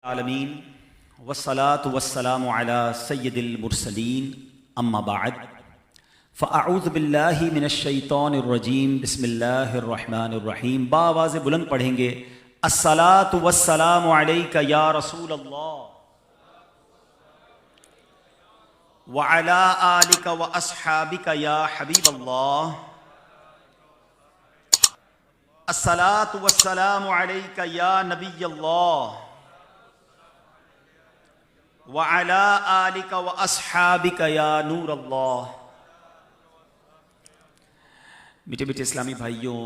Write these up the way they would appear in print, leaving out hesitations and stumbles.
العالمین والصلاة والسلام علی سید المرسلین اما بعد فاعوذ باللہ من الشیطان الرجیم بسم اللہ الرحمن الرحیم بآواز بلند پڑھیں گے الصلاة والسلام علیک یا رسول اللہ وعلی آلک واصحابک یا حبیب اللہ الصلاة والسلام علیک یا نبی اللہ وَعَلَىٰ آلِكَ وَأَصْحَابِكَ يَا نور اللہ۔ میٹھے میٹھے اسلامی بھائیوں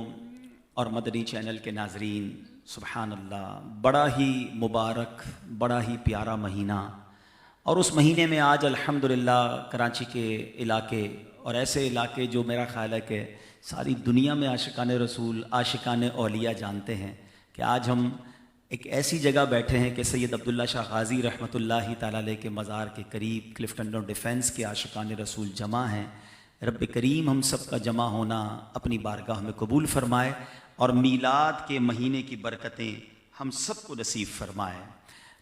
اور مدنی چینل کے ناظرین، سبحان اللہ، بڑا ہی مبارک، بڑا ہی پیارا مہینہ، اور اس مہینے میں آج الحمدللہ کراچی کے علاقے اور ایسے علاقے جو میرا خیال ہے کہ ساری دنیا میں عاشقان رسول، عاشقان اولیاء جانتے ہیں کہ آج ہم ایک ایسی جگہ بیٹھے ہیں کہ سید عبداللہ شاہ غازی رحمۃ اللہ تعالیٰ علیہ کے مزار کے قریب کلفٹن ڈاؤن ڈیفینس کے عاشقان رسول جمع ہیں۔ رب کریم ہم سب کا جمع ہونا اپنی بارگاہ میں قبول فرمائے اور میلاد کے مہینے کی برکتیں ہم سب کو نصیب فرمائے۔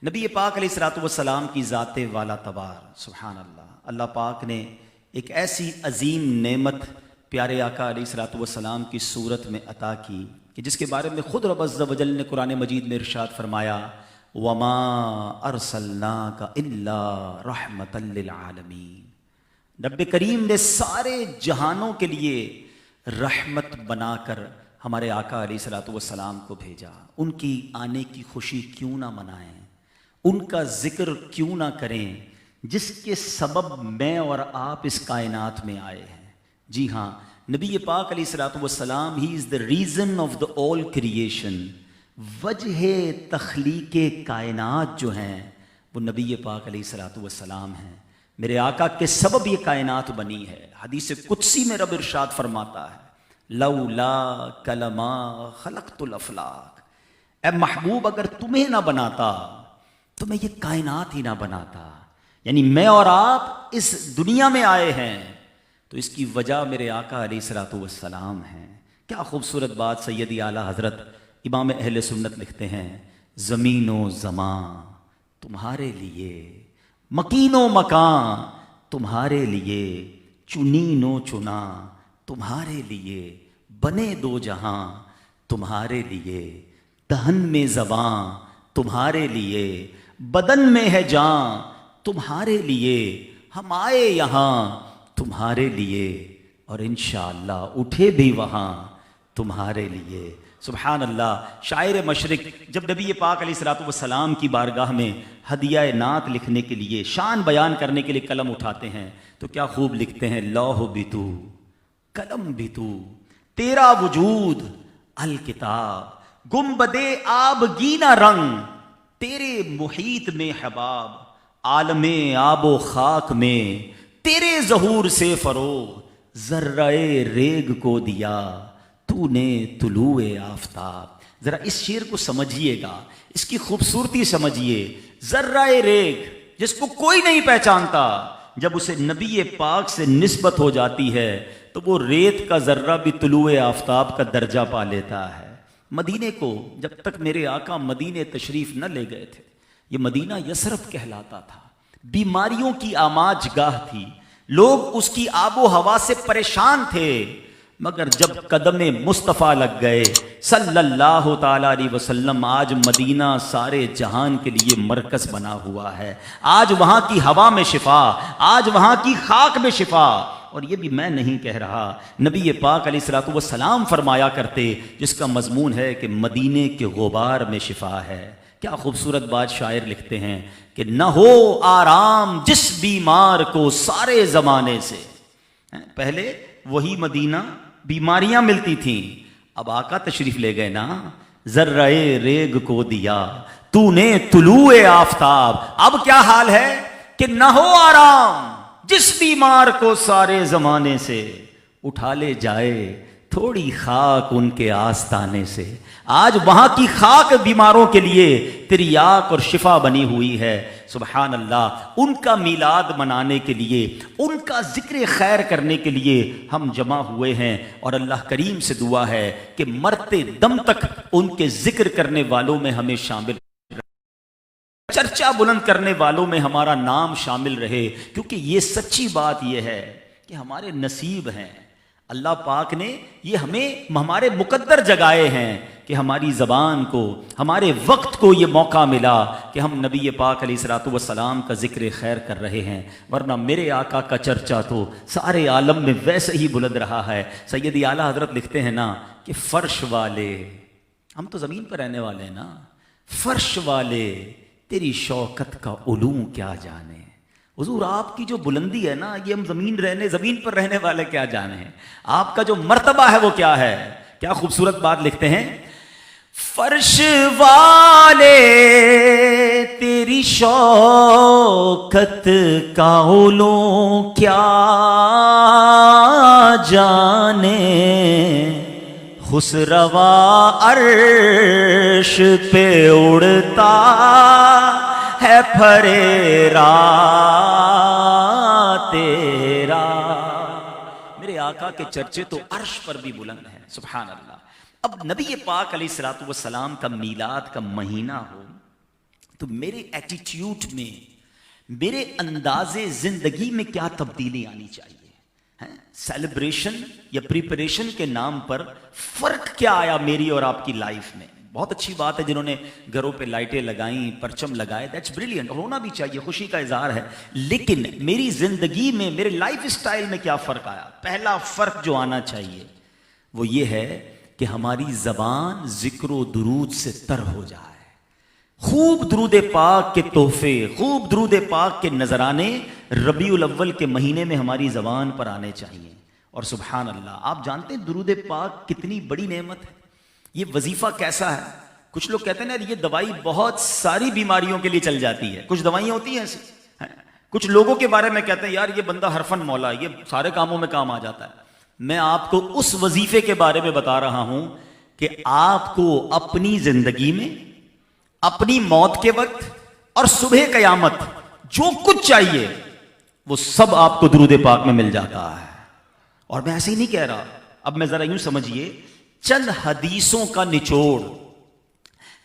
نبی پاک علیہ الصلوۃ والسلام کی ذات والا تبار، سبحان اللہ، اللہ پاک نے ایک ایسی عظیم نعمت پیارے آقا علیہ الصلوۃ والسلام کی صورت میں عطا کی کہ جس کے بارے میں خود رب عز و جل نے قرآن مجید میں ارشاد فرمایا وَمَا أَرْسَلْنَاكَ إِلَّا رَحْمَةً لِّلْعَالَمِينَ، رب کریم نے سارے جہانوں کے لیے رحمت بنا کر ہمارے آقا علیہ الصلوۃ والسلام کو بھیجا۔ ان کی آنے کی خوشی کیوں نہ منائیں، ان کا ذکر کیوں نہ کریں جس کے سبب میں اور آپ اس کائنات میں آئے ہیں۔ جی ہاں، نبی پاک علیہ الصلوۃ والسلام he is the reason of the all creation, وجہ تخلیق کائنات جو ہیں وہ نبی پاک علیہ الصلوۃ والسلام ہیں۔ میرے آقا کے سبب یہ کائنات بنی ہے۔ حدیث قدسی میں رب ارشاد فرماتا ہے لولا کلما خلقت الافلاق، اے محبوب اگر تمہیں نہ بناتا تو میں یہ کائنات ہی نہ بناتا۔ یعنی میں اور آپ اس دنیا میں آئے ہیں تو اس کی وجہ میرے آقا علیہ الصلوۃ والسلام ہیں۔ کیا خوبصورت بات سیدی اعلیٰ حضرت امام اہل سنت لکھتے ہیں، زمین و زمان تمہارے لیے، مکین و مکان تمہارے لیے، چنین و چنا تمہارے لیے، بنے دو جہاں تمہارے لیے، دہن میں زباں تمہارے لیے، بدن میں ہے جان تمہارے لیے، ہم آئے یہاں تمہارے لیے اور انشاءاللہ اٹھے بھی وہاں تمہارے لیے۔ سبحان اللہ، شاعر مشرق جب نبی پاک علیہ الصلوۃ والسلام کی بارگاہ میں ہدیہ نعت لکھنے کے لیے، شان بیان کرنے کے لیے قلم اٹھاتے ہیں تو کیا خوب لکھتے ہیں، لوح بھی تو، قلم بھی تو، تیرا وجود الکتاب، گنبد آبگینہ رنگ تیرے محیط میں حباب، عالم آب و خاک میں تیرے ظہور سے فروغ، ذرہ ریگ کو دیا تو نے طلوع آفتاب۔ ذرا اس شعر کو سمجھیے گا، اس کی خوبصورتی سمجھیے۔ ذرہ ریگ جس کو کوئی نہیں پہچانتا، جب اسے نبی پاک سے نسبت ہو جاتی ہے تو وہ ریت کا ذرہ بھی طلوع آفتاب کا درجہ پا لیتا ہے۔ مدینے کو جب تک میرے آقا مدینے تشریف نہ لے گئے تھے، یہ مدینہ یثرب کہلاتا تھا، بیماریوں کی آماج گاہ تھی، لوگ اس کی آب و ہوا سے پریشان تھے، مگر جب قدم مصطفیٰ لگ گئے صلی اللہ تعالی علیہ وسلم، آج مدینہ سارے جہان کے لیے مرکز بنا ہوا ہے۔ آج وہاں کی ہوا میں شفا، آج وہاں کی خاک میں شفا، اور یہ بھی میں نہیں کہہ رہا، نبی پاک علیہ الصلوۃ والسلام فرمایا کرتے، جس کا مضمون ہے کہ مدینے کے غبار میں شفا ہے۔ کیا خوبصورت بات شاعر لکھتے ہیں کہ نہ ہو آرام جس بیمار کو سارے زمانے سے۔ پہلے وہی مدینہ بیماریاں ملتی تھیں، اب آقا تشریف لے گئے نا، ذرہ ریگ کو دیا تو نے طلوع آفتاب، اب کیا حال ہے کہ نہ ہو آرام جس بیمار کو سارے زمانے سے، اٹھا لے جائے تھوڑی خاک ان کے آستانے سے۔ آج وہاں کی خاک بیماروں کے لیے تریاق اور شفا بنی ہوئی ہے۔ سبحان اللہ، ان کا میلاد منانے کے لیے، ان کا ذکر خیر کرنے کے لیے ہم جمع ہوئے ہیں، اور اللہ کریم سے دعا ہے کہ مرتے دم تک ان کے ذکر کرنے والوں میں ہمیں شامل چرچا بلند کرنے والوں میں ہمارا نام شامل رہے، کیونکہ یہ سچی بات یہ ہے کہ ہمارے نصیب ہیں، اللہ پاک نے یہ ہمیں ہمارے مقدر جگائے ہیں کہ ہماری زبان کو، ہمارے وقت کو یہ موقع ملا کہ ہم نبی پاک علیہ الصلوۃ والسلام کا ذکر خیر کر رہے ہیں، ورنہ میرے آقا کا چرچا تو سارے عالم میں ویسے ہی بلند رہا ہے۔ سیدی اعلیٰ حضرت لکھتے ہیں نا کہ فرش والے، ہم تو زمین پر رہنے والے ہیں نا، فرش والے تیری شوکت کا علوم کیا جانے۔ حضور آپ کی جو بلندی ہے نا، یہ ہم زمین پر رہنے والے کیا جانے ہیں، آپ کا جو مرتبہ ہے وہ کیا ہے۔ کیا خوبصورت بات لکھتے ہیں، فرش والے تیری شوکت کا علوم کیا جانے، خسروا عرش پہ اڑتا ہے پھریرا تیرا۔ میرے آقا کے چرچے تو عرش پر بھی بلند ہیں، سبحان اللہ۔ اب نبی پاک علیہ الصلوۃ والسلام کا میلاد کا مہینہ ہو تو میرے ایٹیٹیوڈ میں، میرے انداز زندگی میں کیا تبدیلی آنی چاہیے؟ سیلیبریشن یا پریپریشن کے نام پر فرق کیا آیا میری اور آپ کی لائف میں؟ بہت اچھی بات ہے جنہوں نے گھروں پہ لائٹیں لگائیں، پرچم لگائے، دیٹس بریلینٹ، ہونا بھی چاہیے، خوشی کا اظہار ہے، لیکن میری زندگی میں، میرے لائف اسٹائل میں کیا فرق آیا؟ پہلا فرق جو آنا چاہیے وہ یہ ہے کہ ہماری زبان ذکر و درود سے تر ہو جائے، خوب درود پاک کے تحفے، خوب درود پاک کے نذرانے ربیع الاول کے مہینے میں ہماری زبان پر آنے چاہیے۔ اور سبحان اللہ، آپ جانتے ہیں درود پاک کتنی بڑی نعمت ہے؟ یہ وظیفہ کیسا ہے؟ کچھ لوگ کہتے ہیں نا یہ دوائی بہت ساری بیماریوں کے لیے چل جاتی ہے، کچھ دوائیاں ہوتی ہیں ایسی، کچھ لوگوں کے بارے میں کہتے ہیں یار یہ بندہ حرفن مولا، یہ سارے کاموں میں کام آ جاتا ہے۔ میں آپ کو اس وظیفے کے بارے میں بتا رہا ہوں کہ آپ کو اپنی زندگی میں، اپنی موت کے وقت اور صبح قیامت جو کچھ چاہیے وہ سب آپ کو درود پاک میں مل جاتا ہے۔ اور میں ایسے ہی نہیں کہہ رہا، اب میں ذرا یوں سمجھیے، چند حدیثوں کا نچوڑ،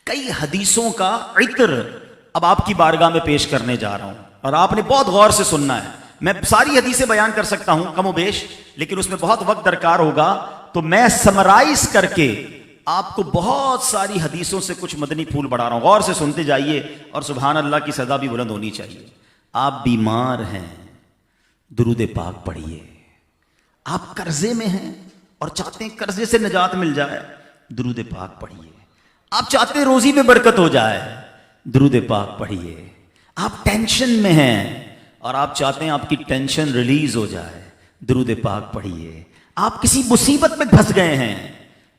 کئی حدیثوں کا عطر اب آپ کی بارگاہ میں پیش کرنے جا رہا ہوں، اور آپ نے بہت غور سے سننا ہے۔ میں ساری حدیثیں بیان کر سکتا ہوں کم و بیش، لیکن اس میں بہت وقت درکار ہوگا، تو میں سمرائز کر کے آپ کو بہت ساری حدیثوں سے کچھ مدنی پھول بڑھا رہا ہوں، غور سے سنتے جائیے، اور سبحان اللہ کی صدا بھی بلند ہونی چاہیے۔ آپ بیمار ہیں، درود پاک پڑھیے۔ آپ قرضے میں ہیں اور چاہتے ہیں قرضے سے نجات مل جائے، درود پاک پڑھیے۔ آپ چاہتے ہیں روزی میں برکت ہو جائے، درود پاک پڑھیے۔ آپ ٹینشن میں ہیں اور آپ چاہتے ہیں آپ کی ٹینشن ریلیز ہو جائے، درود پاک پڑھیے۔ آپ کسی مصیبت میں پھنس گئے ہیں،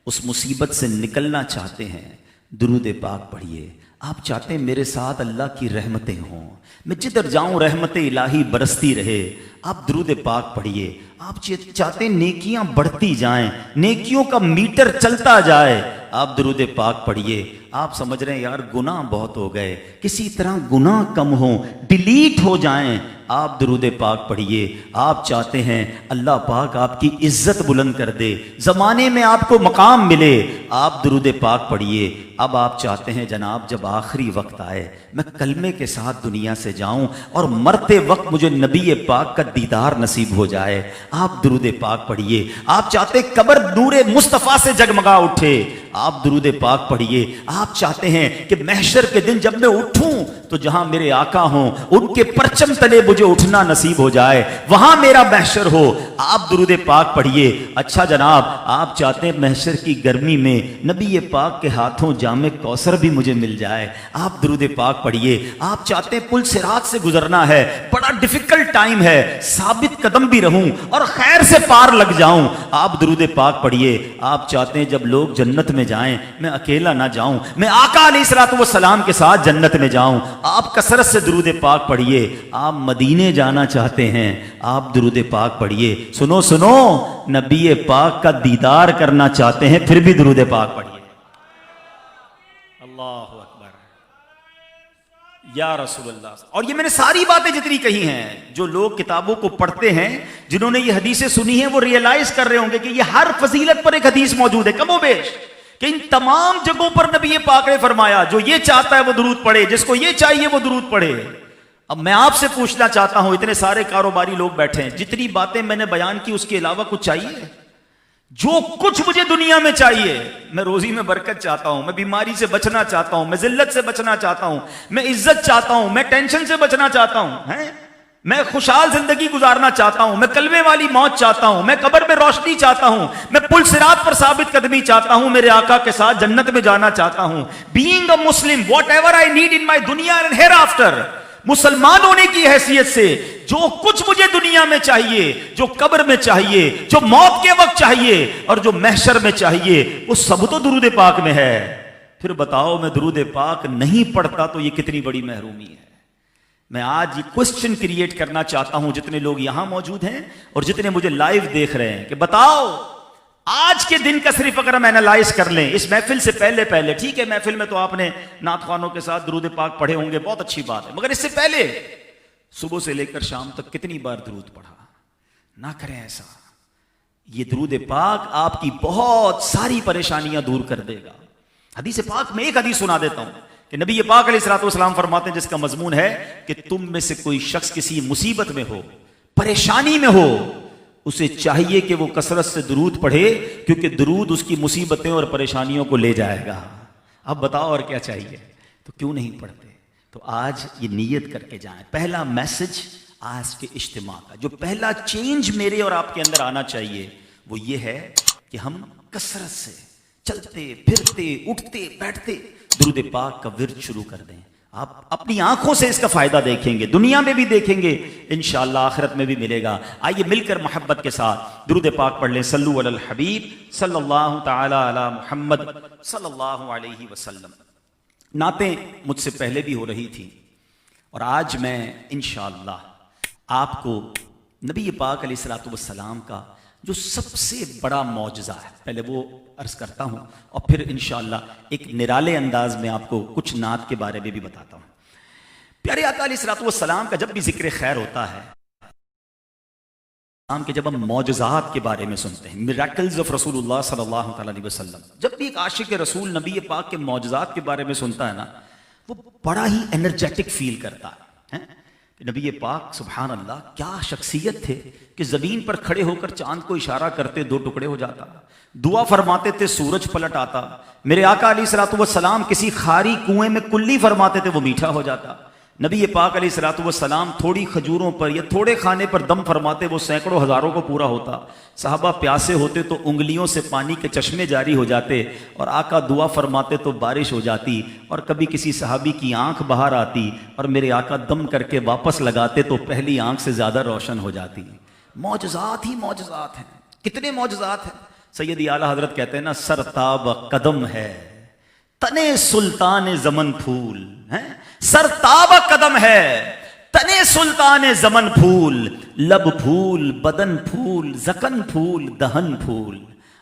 اس مصیبت سے نکلنا چاہتے ہیں، درود پاک پڑھیے۔ آپ چاہتے ہیں میرے ساتھ اللہ کی رحمتیں ہوں، میں جدھر جاؤں رحمت الہی برستی رہے، آپ درود پاک پڑھیے۔ آپ چاہتے ہیں نیکیاں بڑھتی جائیں، نیکیوں کا میٹر چلتا جائے، آپ درود پاک پڑھیے۔ آپ سمجھ رہے ہیں یار گناہ بہت ہو گئے، کسی طرح گناہ کم ہوں، ڈیلیٹ ہو جائیں، آپ درود پاک پڑھیے۔ آپ چاہتے ہیں اللہ پاک آپ کی عزت بلند کر دے، زمانے میں آپ کو مقام ملے، آپ درود پاک پڑھیے۔ اب آپ چاہتے ہیں جناب جب آخری وقت آئے میں کلمے کے ساتھ دنیا سے جاؤں اور مرتے وقت مجھے نبی پاک کا دیدار نصیب ہو جائے، آپ درود پاک پڑھیے۔ آپ چاہتے ہیں قبر نور مصطفیٰ سے جگمگا اٹھے، آپ درود پاک پڑھیے۔ آپ چاہتے ہیں کہ محشر کے دن جب میں اٹھوں تو جہاں میرے آقا ہوں ان کے پرچم تلے مجھے اٹھنا نصیب ہو جائے، وہاں میرا محشر ہو، آپ درود پاک پڑھیے۔ اچھا جناب آپ چاہتے ہیں محشر کی گرمی میں نبی پاک کے ہاتھوں جام کوثر بھی مجھے مل جائے، آپ درود پاک پڑھیے۔ آپ چاہتے ہیں پل صراط سے گزرنا ہے، بڑا ڈیفیکلٹ ٹائم ہے، ثابت قدم بھی رہوں اور خیر سے پار لگ جاؤں، آپ درود پاک پڑھیے۔ آپ چاہتے ہیں جب لوگ جنت میں جائیں میں اکیلا نہ جاؤں، میں آقا علیہ الصلوۃ والسلام کے ساتھ جنت میں جاؤں، آپ کثرت سے درود پاک پڑھیے۔ آپ مدینے جانا چاہتے ہیں، آپ درود پاک پڑھیے۔ سنو سنو، نبی پاک کا دیدار کرنا چاہتے ہیں پھر بھی درود پاک پڑھیے۔ اللہ اکبر یا رسول اللہ۔ اور یہ میں نے ساری باتیں جتنی کہی ہیں، جو لوگ کتابوں کو پڑھتے ہیں، جنہوں نے یہ حدیثیں سنی ہیں، وہ ریئلائز کر رہے ہوں گے کہ یہ ہر فضیلت پر ایک حدیث موجود ہے کم و بیش، کہ ان تمام جگہوں پر نبی پاک نے فرمایا جو یہ چاہتا ہے وہ درود پڑھے، جس کو یہ چاہیے وہ درود پڑھے۔ اب میں آپ سے پوچھنا چاہتا ہوں، اتنے سارے کاروباری لوگ بیٹھے ہیں، جتنی باتیں میں نے بیان کی اس کے علاوہ کچھ چاہیے؟ جو کچھ مجھے دنیا میں چاہیے، میں روزی میں برکت چاہتا ہوں، میں بیماری سے بچنا چاہتا ہوں، میں ذلت سے بچنا چاہتا ہوں، میں عزت چاہتا ہوں، میں ٹینشن سے بچنا چاہتا ہوں، میں خوشحال زندگی گزارنا چاہتا ہوں، میں کلمے والی موت چاہتا ہوں، میں قبر میں روشنی چاہتا ہوں، میں پل صراط پر ثابت قدمی چاہتا ہوں، میرے آقا کے ساتھ جنت میں جانا چاہتا ہوں۔ Being a Muslim whatever I need in my دنیا اینڈ ہیئر آفٹر، مسلمان ہونے کی حیثیت سے جو کچھ مجھے دنیا میں چاہیے، جو قبر میں چاہیے، جو موت کے وقت چاہیے اور جو محشر میں چاہیے، وہ سب تو درود پاک میں ہے۔ پھر بتاؤ میں درود پاک نہیں پڑھتا تو یہ کتنی بڑی محرومی ہے۔ میں آج یہ کوسچن کریٹ کرنا چاہتا ہوں جتنے لوگ یہاں موجود ہیں اور جتنے مجھے لائیو دیکھ رہے ہیں، کہ بتاؤ آج کے دن کا صرف اگر ہم اینالائز کر لیں، اس محفل سے پہلے ٹھیک ہے محفل میں تو آپ نے نعت خوانوں کے ساتھ درود پاک پڑھے ہوں گے، بہت اچھی بات ہے، مگر اس سے پہلے صبح سے لے کر شام تک کتنی بار درود پڑھا؟ نہ کریں ایسا۔ یہ درود پاک آپ کی بہت ساری پریشانیاں دور کر دے گا۔ حدیث پاک میں ایک حدیث سنا دیتا ہوں کہ نبی پاک علیہ الصلوۃ والسلام فرماتے ہیں، جس کا مضمون ہے کہ تم میں سے کوئی شخص کسی مصیبت میں ہو، پریشانی میں ہو، اسے چاہیے کہ وہ کثرت سے درود پڑھے، کیونکہ درود اس کی مصیبتیں اور پریشانیوں کو لے جائے گا۔ اب بتاؤ اور کیا چاہیے؟ تو کیوں نہیں پڑھتے؟ تو آج یہ نیت کر کے جائیں۔ پہلا میسج آج کے اجتماع کا، جو پہلا چینج میرے اور آپ کے اندر آنا چاہیے، وہ یہ ہے کہ ہم کثرت سے چلتے پھرتے اٹھتے بیٹھتے درود پاک کا ورد شروع کر دیں۔ آپ اپنی آنکھوں سے اس کا فائدہ دیکھیں گے، دنیا میں بھی دیکھیں گے، انشاءاللہ آخرت میں بھی ملے گا۔ آئیے مل کر محبت کے ساتھ درود پاک پڑھ لیں۔ صلو علی الحبیب صلی اللہ تعالی علی محمد صلی اللہ علیہ وسلم۔ نعتیں مجھ سے پہلے بھی ہو رہی تھیں اور آج میں انشاءاللہ آپ کو نبی پاک علیہ الصلوۃ والسلام کا جو سب سے بڑا معجزہ ہے، پہلے وہ عرض کرتا ہوں اور پھر انشاءاللہ ایک نرالے انداز میں آپ کو کچھ نعت کے بارے میں بھی بتاتا ہوں۔ پیارے آقا علیہ الصلوۃ والسلام کا جب بھی ذکر خیر ہوتا ہے، کہ جب ہم معجزات کے بارے میں سنتے ہیں، میریکلز آف رسول اللہ صلی اللہ تعالی علیہ وسلم، جب بھی ایک عاشق رسول نبی پاک کے معجزات کے بارے میں سنتا ہے نا، وہ بڑا ہی انرجیٹک فیل کرتا ہے۔ نبی پاک سبحان اللہ کیا شخصیت تھے کہ زمین پر کھڑے ہو کر چاند کو اشارہ کرتے 2 ٹکڑے ہو جاتا، دعا فرماتے تھے سورج پلٹ آتا، میرے آقا علیہ الصلوۃ والسلام کسی خاری کنویں میں کلی فرماتے تھے وہ میٹھا ہو جاتا، نبی پاک علیہ الصلوۃ والسلام تھوڑی کھجوروں پر یا تھوڑے کھانے پر دم فرماتے وہ سینکڑوں ہزاروں کو پورا ہوتا، صحابہ پیاسے ہوتے تو انگلیوں سے پانی کے چشمے جاری ہو جاتے، اور آقا دعا فرماتے تو بارش ہو جاتی، اور کبھی کسی صحابی کی آنکھ باہر آتی اور میرے آقا دم کر کے واپس لگاتے تو پہلی آنکھ سے زیادہ روشن ہو جاتی۔ معجزات ہی معجزات ہیں، کتنے معجزات ہیں۔ سیدی اعلیٰ حضرت کہتے ہیں نا، سرتاب قدم ہے تنے سلطان زمن پھول، سرتاب قدم ہے تنے سلطان زمن پھول، لب پھول بدن پھول زکن پھول دہن پھول،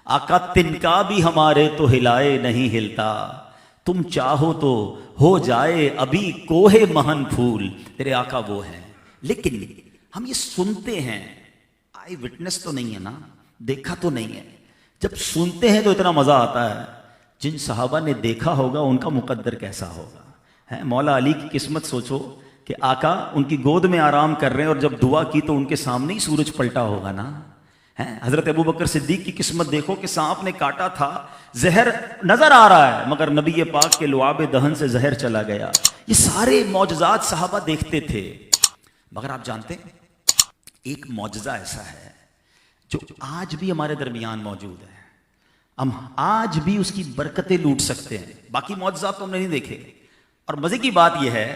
آقا تنکا بھی ہمارے تو ہلائے نہیں ہلتا، تم چاہو تو ہو جائے ابھی کوہ مہن پھول۔ تیرے آقا وہ ہیں، لیکن ہم یہ سنتے ہیں، آئی وٹنس تو نہیں ہے نا، دیکھا تو نہیں ہے۔ جب سنتے ہیں تو اتنا مزہ آتا ہے، جن صحابہ نے دیکھا ہوگا ان کا مقدر کیسا ہوگا۔ مولا علی کی قسمت سوچو کہ آقا ان کی گود میں آرام کر رہے ہیں اور جب دعا کی تو ان کے سامنے ہی سورج پلٹا ہوگا نا۔ حضرت ابوبکر صدیق کی قسمت دیکھو کہ سانپ نے کاٹا تھا، زہر نظر آ رہا ہے مگر نبی پاک کے لعاب دہن سے زہر چلا گیا۔ یہ سارے معجزات صحابہ دیکھتے تھے، مگر آپ جانتے ہیں ایک معجزہ ایسا ہے جو آج بھی ہمارے درمیان موجود ہے، ہم آج بھی اس کی برکتیں لوٹ سکتے ہیں۔ باقی معجزات تو ہم نے نہیں دیکھے، اور مزے کی بات یہ ہے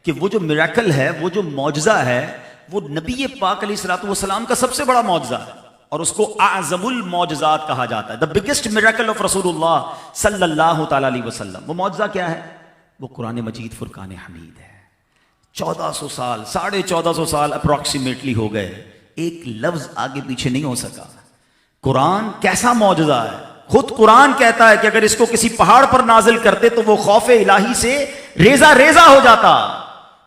کہ وہ جو میریکل ہے، وہ جو معجزہ ہے، وہ نبی پاک علیہ الصلوۃ والسلام کا سب سے بڑا معجزہ ہے، اور اس کو اعظم المعجزات کہا جاتا ہے، the biggest miracle of رسول اللہ صلی اللہ تعالی علیہ وسلم۔ وہ معجزہ کیا ہے؟ وہ قرآن مجید فرقان حمید ہے۔ 1400 سال 1450 سال اپروکسیمیٹلی ہو گئے، ایک لفظ آگے پیچھے نہیں ہو سکا۔ قرآن کیسا معجزہ ہے، خود قرآن کہتا ہے کہ اگر اس کو کسی پہاڑ پر نازل کرتے تو وہ خوف الہی سے ریزہ ریزہ ہو جاتا،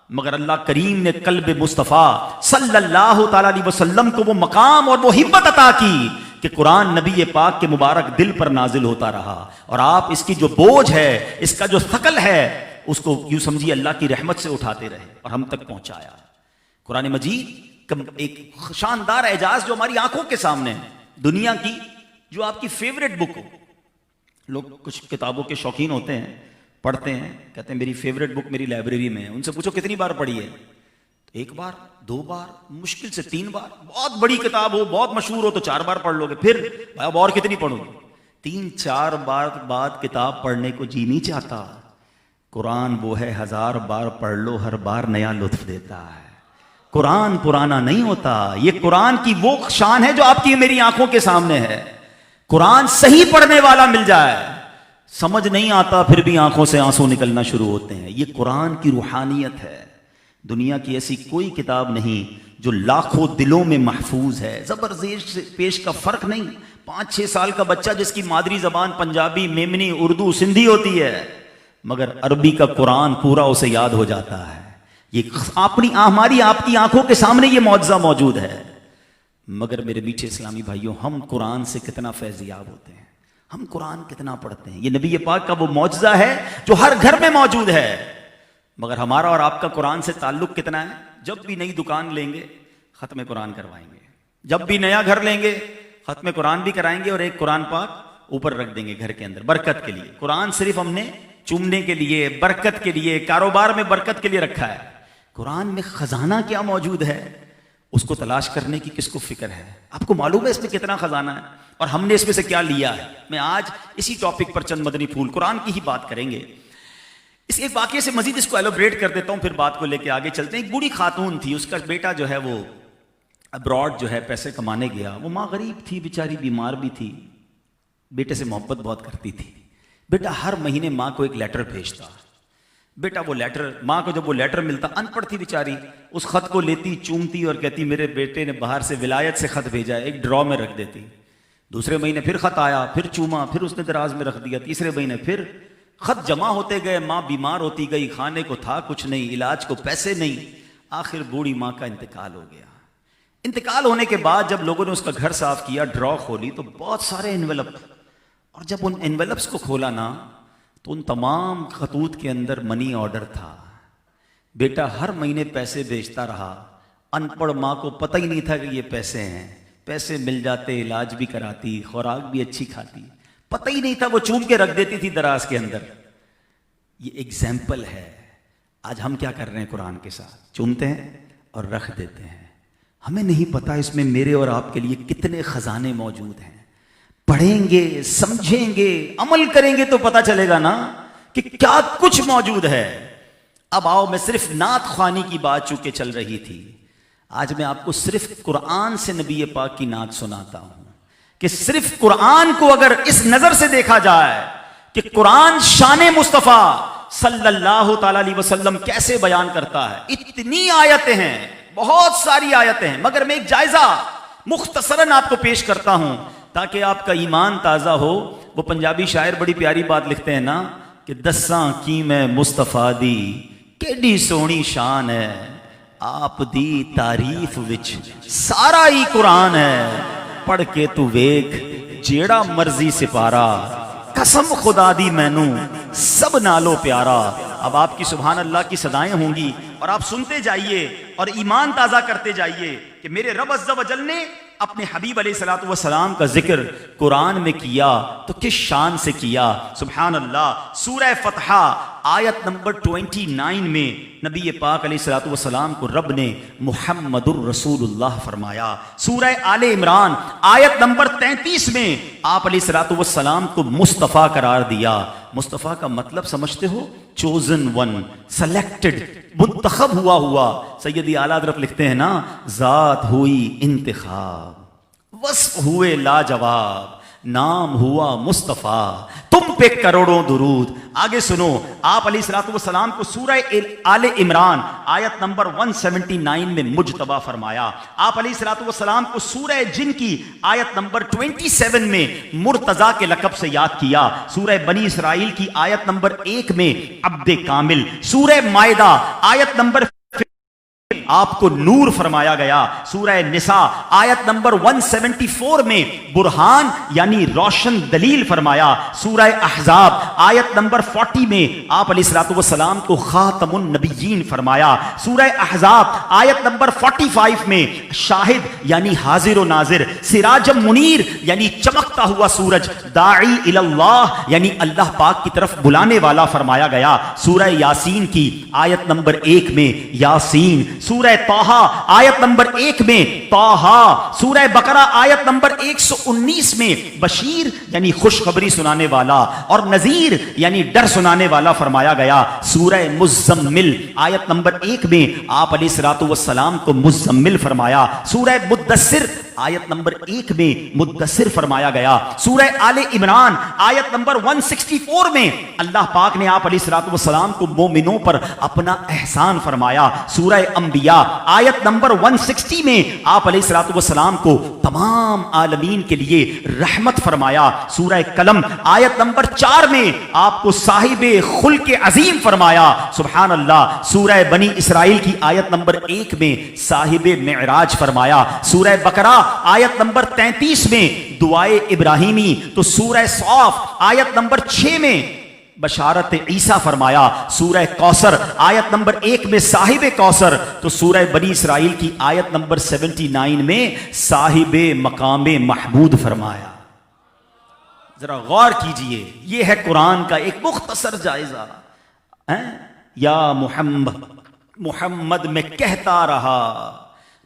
مگر اللہ کریم نے قلب مصطفیٰ صلی اللہ تعالی علیہ وسلم کو وہ مقام اور وہ ہمت عطا کی کہ کہ قرآن نبی پاک کے مبارک دل پر نازل ہوتا رہا اور آپ اس کی جو بوجھ ہے، اس کا جو ثقل ہے، اس کو یوں سمجھیے اللہ کی رحمت سے اٹھاتے رہے اور ہم تک پہنچایا۔ قرآن مجید ایک شاندار اعجاز جو ہماری آنکھوں کے سامنے ہے، دنیا کی جو آپ کی فیوریٹ بک ہو۔ لوگ کچھ کتابوں کے شوقین ہوتے ہیں، پڑھتے ہیں، کہتے ہیں میری فیوریٹ بک میری لائبریری میں ہے، ان سے پوچھو کتنی بار پڑھی ہے؟ ایک بار، دو بار، مشکل سے 3 بار۔ بہت بڑی کتاب ہو، بہت مشہور ہو تو 4 بار پڑھ لو گے، پھر اب اور کتنی پڑھو گے؟ 3-4 بار بعد کتاب پڑھنے کو جی نہیں چاہتا۔ قرآن وہ ہے 1000 بار پڑھ لو، ہر بار نیا لطف دیتا ہے۔ قرآن پرانا نہیں ہوتا، یہ قرآن کی وہ شان ہے جو آپ کی میری آنکھوں کے سامنے ہے۔ قرآن صحیح پڑھنے والا مل جائے، سمجھ نہیں آتا پھر بھی آنکھوں سے آنسو نکلنا شروع ہوتے ہیں۔ یہ قرآن کی روحانیت ہے۔ دنیا کی ایسی کوئی کتاب نہیں جو لاکھوں دلوں میں محفوظ ہے۔ زبر زیر سے پیش کا فرق نہیں۔ 5-6 سال کا بچہ جس کی مادری زبان پنجابی، میمنی، اردو، سندھی ہوتی ہے، مگر عربی کا قرآن پورا اسے یاد ہو جاتا ہے۔ یہ ہماری آپ کی آنکھوں کے سامنے یہ معجزہ موجود ہے۔ مگر میرے میٹھے اسلامی بھائیوں، ہم قرآن سے کتنا فیضیاب ہوتے ہیں، ہم قرآن کتنا پڑھتے ہیں۔ یہ نبی پاک کا وہ معجزہ ہے جو ہر گھر میں موجود ہے، مگر ہمارا اور آپ کا قرآن سے تعلق کتنا ہے؟ جب بھی نئی دکان لیں گے ختم قرآن کروائیں گے، جب بھی نیا گھر لیں گے ختم قرآن بھی کرائیں گے اور ایک قرآن پاک اوپر رکھ دیں گے گھر کے اندر برکت کے لیے۔ قرآن صرف ہم نے چومنے کے لیے، برکت کے لیے، کاروبار میں برکت کے لیے رکھا ہے۔ قرآن میں خزانہ کیا موجود ہے، اس کو تلاش کرنے کی کس کو فکر ہے؟ آپ کو معلوم ہے اس میں کتنا خزانہ ہے اور ہم نے اس میں سے کیا لیا ہے؟ میں آج اسی ٹاپک پر چند مدنی پھول قرآن کی ہی بات کریں گے۔ اس ایک واقعے سے مزید اس کو ایلوبریٹ کر دیتا ہوں، پھر بات کو لے کے آگے چلتے ہیں۔ ایک بوڑھی خاتون تھی، اس کا بیٹا جو ہے وہ ابراڈ جو ہے پیسے کمانے گیا۔ وہ ماں غریب تھی بیچاری، بیمار بھی تھی، بیٹے سے محبت بہت کرتی تھی۔ بیٹا ہر مہینے ماں کو ایک لیٹر بھیجتا۔ بیٹا وہ لیٹر، ماں کو جب وہ لیٹر ملتا، ان پڑھ تھی بیچاری، اس خط کو لیتی، چومتی اور کہتی میرے بیٹے نے باہر سے ولایت سے خط بھیجا ہے، ایک ڈرا میں رکھ دیتی۔ دوسرے مہینے پھر خط آیا، پھر چوما، پھر اس نے دراز میں رکھ دیا۔ تیسرے مہینے پھر خط جمع ہوتے گئے، ماں بیمار ہوتی گئی، کھانے کو تھا کچھ نہیں، علاج کو پیسے نہیں۔ آخر بوڑھی ماں کا انتقال ہو گیا۔ انتقال ہونے کے بعد جب لوگوں نے اس کا گھر صاف کیا، ڈرا کھولی تو بہت سارے انویلپ، اور جب ان انویلپس کو کھولا نا تو ان تمام خطوط کے اندر منی آرڈر تھا۔ بیٹا ہر مہینے پیسے بھیجتا رہا، ان پڑھ ماں کو پتہ ہی نہیں تھا کہ یہ پیسے ہیں۔ پیسے مل جاتے، علاج بھی کراتی، خوراک بھی اچھی کھاتی، پتہ ہی نہیں تھا، وہ چوم کے رکھ دیتی تھی دراز کے اندر۔ یہ ایگزامپل ہے۔ آج ہم کیا کر رہے ہیں قرآن کے ساتھ؟ چومتے ہیں اور رکھ دیتے ہیں۔ ہمیں نہیں پتا اس میں میرے اور آپ کے لیے کتنے خزانے موجود ہیں۔ پڑھیں گے، سمجھیں گے، عمل کریں گے تو پتا چلے گا نا کہ کیا کچھ موجود ہے۔ اب آؤ، میں صرف نعت خوانی کی بات چونکہ چل رہی تھی، آج میں آپ کو صرف قرآن سے نبی پاک کی نعت سناتا ہوں کہ صرف قرآن کو اگر اس نظر سے دیکھا جائے کہ قرآن شان مصطفیٰ صلی اللہ تعالی علیہ وسلم کیسے بیان کرتا ہے۔ اتنی آیتیں ہیں، بہت ساری آیتیں ہیں، مگر میں ایک جائزہ مختصراً آپ کو پیش کرتا ہوں تاکہ آپ کا ایمان تازہ ہو۔ وہ پنجابی شاعر بڑی پیاری بات لکھتے ہیں نا کہ دساں کی میں مصطفیٰ دی کیڈی سونی شان ہے، آپ دی تعریف وچ سارا ہی قرآن ہے، پڑھ کے تو ویکھ جیڑا مرضی سپارا، قسم خدا دی مینوں سب نالو پیارا۔ اب آپ کی سبحان اللہ کی صدائیں ہوں گی اور آپ سنتے جائیے اور ایمان تازہ کرتے جائیے کہ میرے رب عز و جل نے اپنے حبیب علیہ الصلوۃ والسلام کا ذکر قرآن میں کیا تو کس شان سے کیا۔ سبحان اللہ۔ سورہ فتحہ آیت نمبر 29 میں نبی پاک علیہ الصلوۃ والسلام کو رب نے محمد الرسول اللہ فرمایا۔ سورہ آل عمران آیت نمبر 33 میں آپ علیہ الصلوۃ والسلام کو مصطفیٰ قرار دیا۔ مصطفیٰ کا مطلب سمجھتے ہو؟ چوزن ون، سلیکٹڈ، منتخب ہوا۔ سیدی اعلیٰ حضرت لکھتے ہیں نا، ذات ہوئی انتخاب، وصف ہوئے لاجواب، نام ہوا مصطفیٰ، تم پہ کروڑوں درود۔ آگے سنو، آپ علیہ الصلوۃ والسلام کو سورہ آل عمران آیت نمبر 179 میں مجتبی فرمایا۔ آپ علیہ الصلوۃ والسلام کو سورہ جن کی آیت نمبر 27 میں مرتضیٰ کے لقب سے یاد کیا۔ سورہ بنی اسرائیل کی آیت نمبر 1 میں عبد کامل۔ سورہ مائدہ آیت نمبر آپ کو نور فرمایا گیا. سورہ نساء آیت نمبر 174 میں برہان یعنی روشن دلیل فرمایا. سورہ احزاب آیت نمبر 40 میں آپ علیہ الصلوۃ والسلام کو خاتم النبیین فرمایا. سورہ احزاب آیت نمبر 45 میں شاہد یعنی حاضر و ناظر، سراج منیر یعنی چمکتا ہوا سورج، داعی الی اللہ یعنی اللہ پاک کی طرف بلانے والا فرمایا گیا. سورہ یاسین کی آیت نمبر 1 میں یاسین، سورہ طٰہٰ آیت نمبر 1 میں طٰہٰ، سورہ بقرہ آیت نمبر 119 میں بشیر یعنی خوشخبری سنانے والا اور نذیر یعنی ڈر سنانے والا فرمایا گیا. سورہ مزمل آیت نمبر 1 میں آپ علیہ الصلوۃ والسلام کو مزمل فرمایا. سورہ مدثر آیت نمبر 1 میں مدثر فرمایا گیا. سورہ آل عمران آیت نمبر 164 میں اللہ پاک نے آپ علیہ الصلوۃ والسلام کو مومنوں پر اپنا احسان فرمایا. سورہ انبیاء آیت نمبر 160 میں آپ علیہ الصلوۃ والسلام کو تمام عالمین کے لیے رحمت فرمایا. سورہ قلم آیت نمبر 4 میں آپ کو صاحب خلق عظیم فرمایا. سبحان اللہ. سورہ بنی اسرائیل کی آیت نمبر 1 میں صاحب معراج فرمایا. سورہ بقرہ آیت نمبر 33 میں دعائے ابراہیمی. تو سورہ صاف آیت نمبر 6 میں بشارت عیسیٰ فرمایا. سورہ کوثر آیت نمبر 1 میں صاحب کوثر. تو سورہ بنی اسرائیل کی آیت نمبر 79 میں صاحب مقام محمود فرمایا. ذرا غور کیجئے، یہ ہے قرآن کا ایک مختصر جائزہ. یا محمد میں کہتا رہا،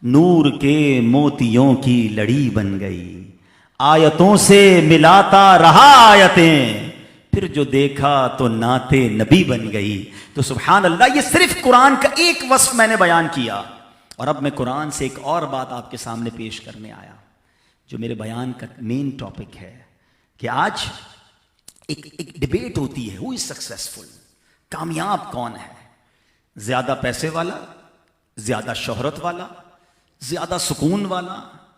نور کے موتیوں کی لڑی بن گئی، آیتوں سے ملاتا رہا آیتیں، پھر جو دیکھا تو نعت نبی بن گئی. تو سبحان اللہ، یہ صرف قرآن کا ایک وصف میں نے بیان کیا. اور اب میں قرآن سے ایک اور بات آپ کے سامنے پیش کرنے آیا جو میرے بیان کا مین ٹاپک ہے کہ آج ایک ڈیبیٹ ہوتی ہے، ہو از سکسیسفل، کامیاب کون ہے؟ زیادہ پیسے والا، زیادہ شہرت والا، زیادہ سکون والا،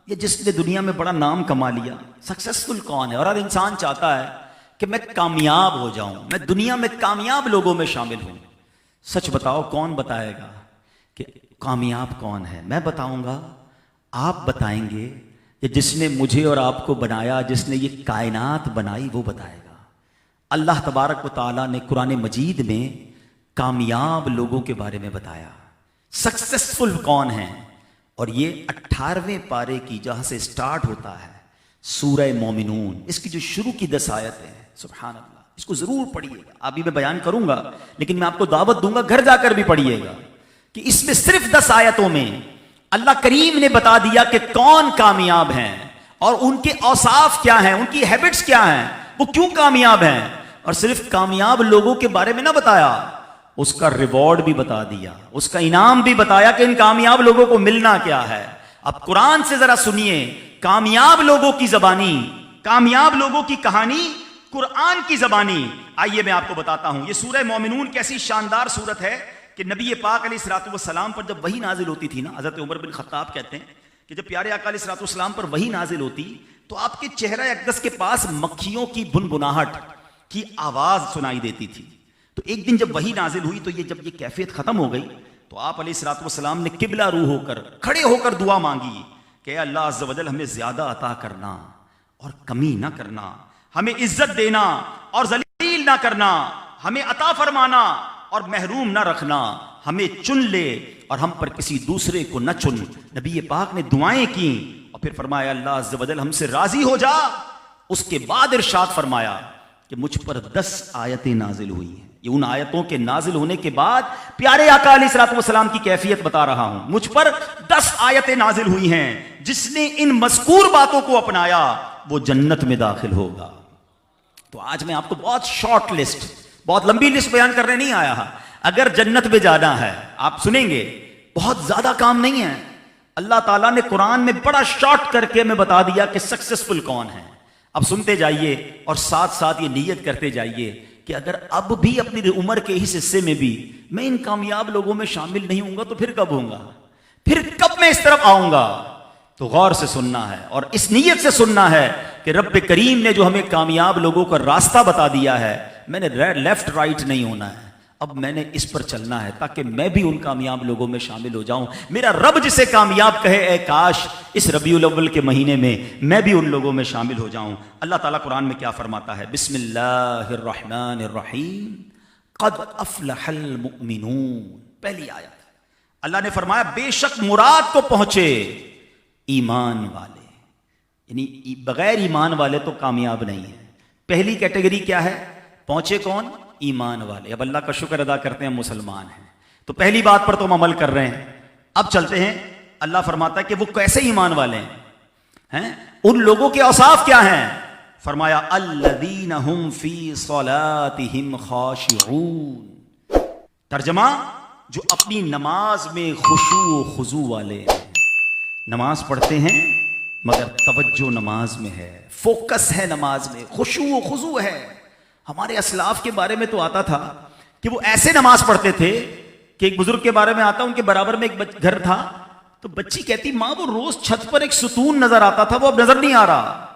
یا جس نے دنیا میں بڑا نام کما لیا؟ سکسیسفل کون ہے؟ اور ہر انسان چاہتا ہے کہ میں کامیاب ہو جاؤں، میں دنیا میں کامیاب لوگوں میں شامل ہوں. سچ بتاؤ، کون بتائے گا کہ کامیاب کون ہے؟ میں بتاؤں گا، آپ بتائیں گے، کہ جس نے مجھے اور آپ کو بنایا، جس نے یہ کائنات بنائی، وہ بتائے گا. اللہ تبارک و تعالیٰ نے قرآن مجید میں کامیاب لوگوں کے بارے میں بتایا، سکسیسفل کون ہیں. اور یہ 18ویں پارے کی جہاں سے سٹارٹ ہوتا ہے سورہ مومنون، اس کی جو شروع کی 10 آیتیں ہیں، سبحان اللہ، اس کو ضرور پڑھیے گا. ابھی میں بیان کروں گا لیکن میں آپ کو دعوت دوں گا گھر جا کر بھی پڑھیے گا کہ اس میں صرف 10 آیتوں میں اللہ کریم نے بتا دیا کہ کون کامیاب ہیں اور ان کے اوصاف کیا ہیں، ان کی ہیبٹس کیا ہیں، وہ کیوں کامیاب ہیں. اور صرف کامیاب لوگوں کے بارے میں نہ بتایا، اس کا ریوارڈ بھی بتا دیا، اس کا انعام بھی بتایا کہ ان کامیاب لوگوں کو ملنا کیا ہے. اب قرآن سے ذرا سنیے کامیاب لوگوں کی زبانی، کامیاب لوگوں کی کہانی قرآن کی زبانی. آئیے میں آپ کو بتاتا ہوں یہ سورہ مومنون کیسی شاندار سورت ہے کہ نبی پاک علیہ الصلوۃ والسلام پر جب وحی نازل ہوتی تھی نا، حضرت عمر بن خطاب کہتے ہیں کہ جب پیارے آقا علیہ الصلوۃ والسلام پر وحی نازل ہوتی تو آپ کے چہرہ اقدس کے پاس مکھیوں کی بنبناہٹ کی آواز سنائی دیتی تھی. تو ایک دن جب وحی نازل ہوئی تو جب یہ کیفیت ختم ہو گئی تو آپ علیہ الصلوۃ والسلام نے قبلہ رو ہو کر کھڑے ہو کر دعا مانگی کہ اے اللہ عز و جل ہمیں زیادہ عطا کرنا اور کمی نہ کرنا، ہمیں عزت دینا اور ذلیل نہ کرنا، ہمیں عطا فرمانا اور محروم نہ رکھنا، ہمیں چن لے اور ہم پر کسی دوسرے کو نہ چن. نبی پاک نے دعائیں کی اور پھر فرمایا اللہ عز و جل ہم سے راضی ہو جا. اس کے بعد ارشاد فرمایا کہ مجھ پر 10 آیتیں نازل ہوئی ہیں. یہ ان آیتوں کے نازل ہونے کے بعد پیارے آقا علیہ الصلوۃ والسلام کی کیفیت بتا رہا ہوں. مجھ پر 10 آیتیں نازل ہوئی ہیں، جس نے ان مذکور باتوں کو اپنایا وہ جنت میں داخل ہوگا. تو آج میں آپ کو بہت شارٹ لسٹ، بہت لمبی لسٹ بیان کرنے نہیں آیا ہاں. اگر جنت میں جانا ہے، آپ سنیں گے بہت زیادہ کام نہیں ہے. اللہ تعالیٰ نے قرآن میں بڑا شارٹ کر کے ہمیں بتا دیا کہ سکسیسفل کون ہے. اب سنتے جائیے اور ساتھ ساتھ یہ نیت کرتے جائیے کہ اگر اب بھی اپنی عمر کے اس حصے میں بھی میں ان کامیاب لوگوں میں شامل نہیں ہوں گا تو پھر کب ہوں گا، پھر کب میں اس طرف آؤں گا. تو غور سے سننا ہے اور اس نیت سے سننا ہے کہ رب کریم نے جو ہمیں کامیاب لوگوں کا راستہ بتا دیا ہے، میں نے لیفٹ رائٹ نہیں ہونا ہے، اب میں نے اس پر چلنا ہے تاکہ میں بھی ان کامیاب لوگوں میں شامل ہو جاؤں. میرا رب جسے کامیاب کہے اے کاش اس ربیع الاول کے مہینے میں بھی ان لوگوں میں شامل ہو جاؤں. اللہ تعالیٰ قرآن میں کیا فرماتا ہے؟ بسم اللہ الرحمن الرحیم قد افلح المؤمنون. پہلی آیت اللہ نے فرمایا بے شک مراد کو پہنچے ایمان والے. یعنی بغیر ایمان والے تو کامیاب نہیں ہیں. پہلی کیٹیگری کیا ہے؟ پہنچے کون؟ ایمان والے. اب اللہ کا شکر ادا کرتے ہیں مسلمان ہیں تو پہلی بات پر تو ہم عمل کر رہے ہیں. اب چلتے ہیں. اللہ فرماتا ہے کہ وہ کیسے ایمان والے ہیں؟ ان لوگوں کے اوصاف کیا ہیں؟ فرمایا الذین هم فی صلاتہم خاشعون. ترجمہ جو اپنی نماز میں خشوع و خضوع والے ہیں. نماز پڑھتے ہیں مگر توجہ نماز میں ہے، فوکس ہے نماز میں، خشوع و خضوع ہے. ہمارے اسلاف کے بارے میں تو آتا تھا کہ وہ ایسے نماز پڑھتے تھے کہ ایک بزرگ کے بارے میں آتا، ان کے برابر میں ایک گھر تھا تو بچی کہتی ماں وہ روز چھت پر ایک ستون نظر آتا تھا، وہ اب نظر نہیں آ رہا.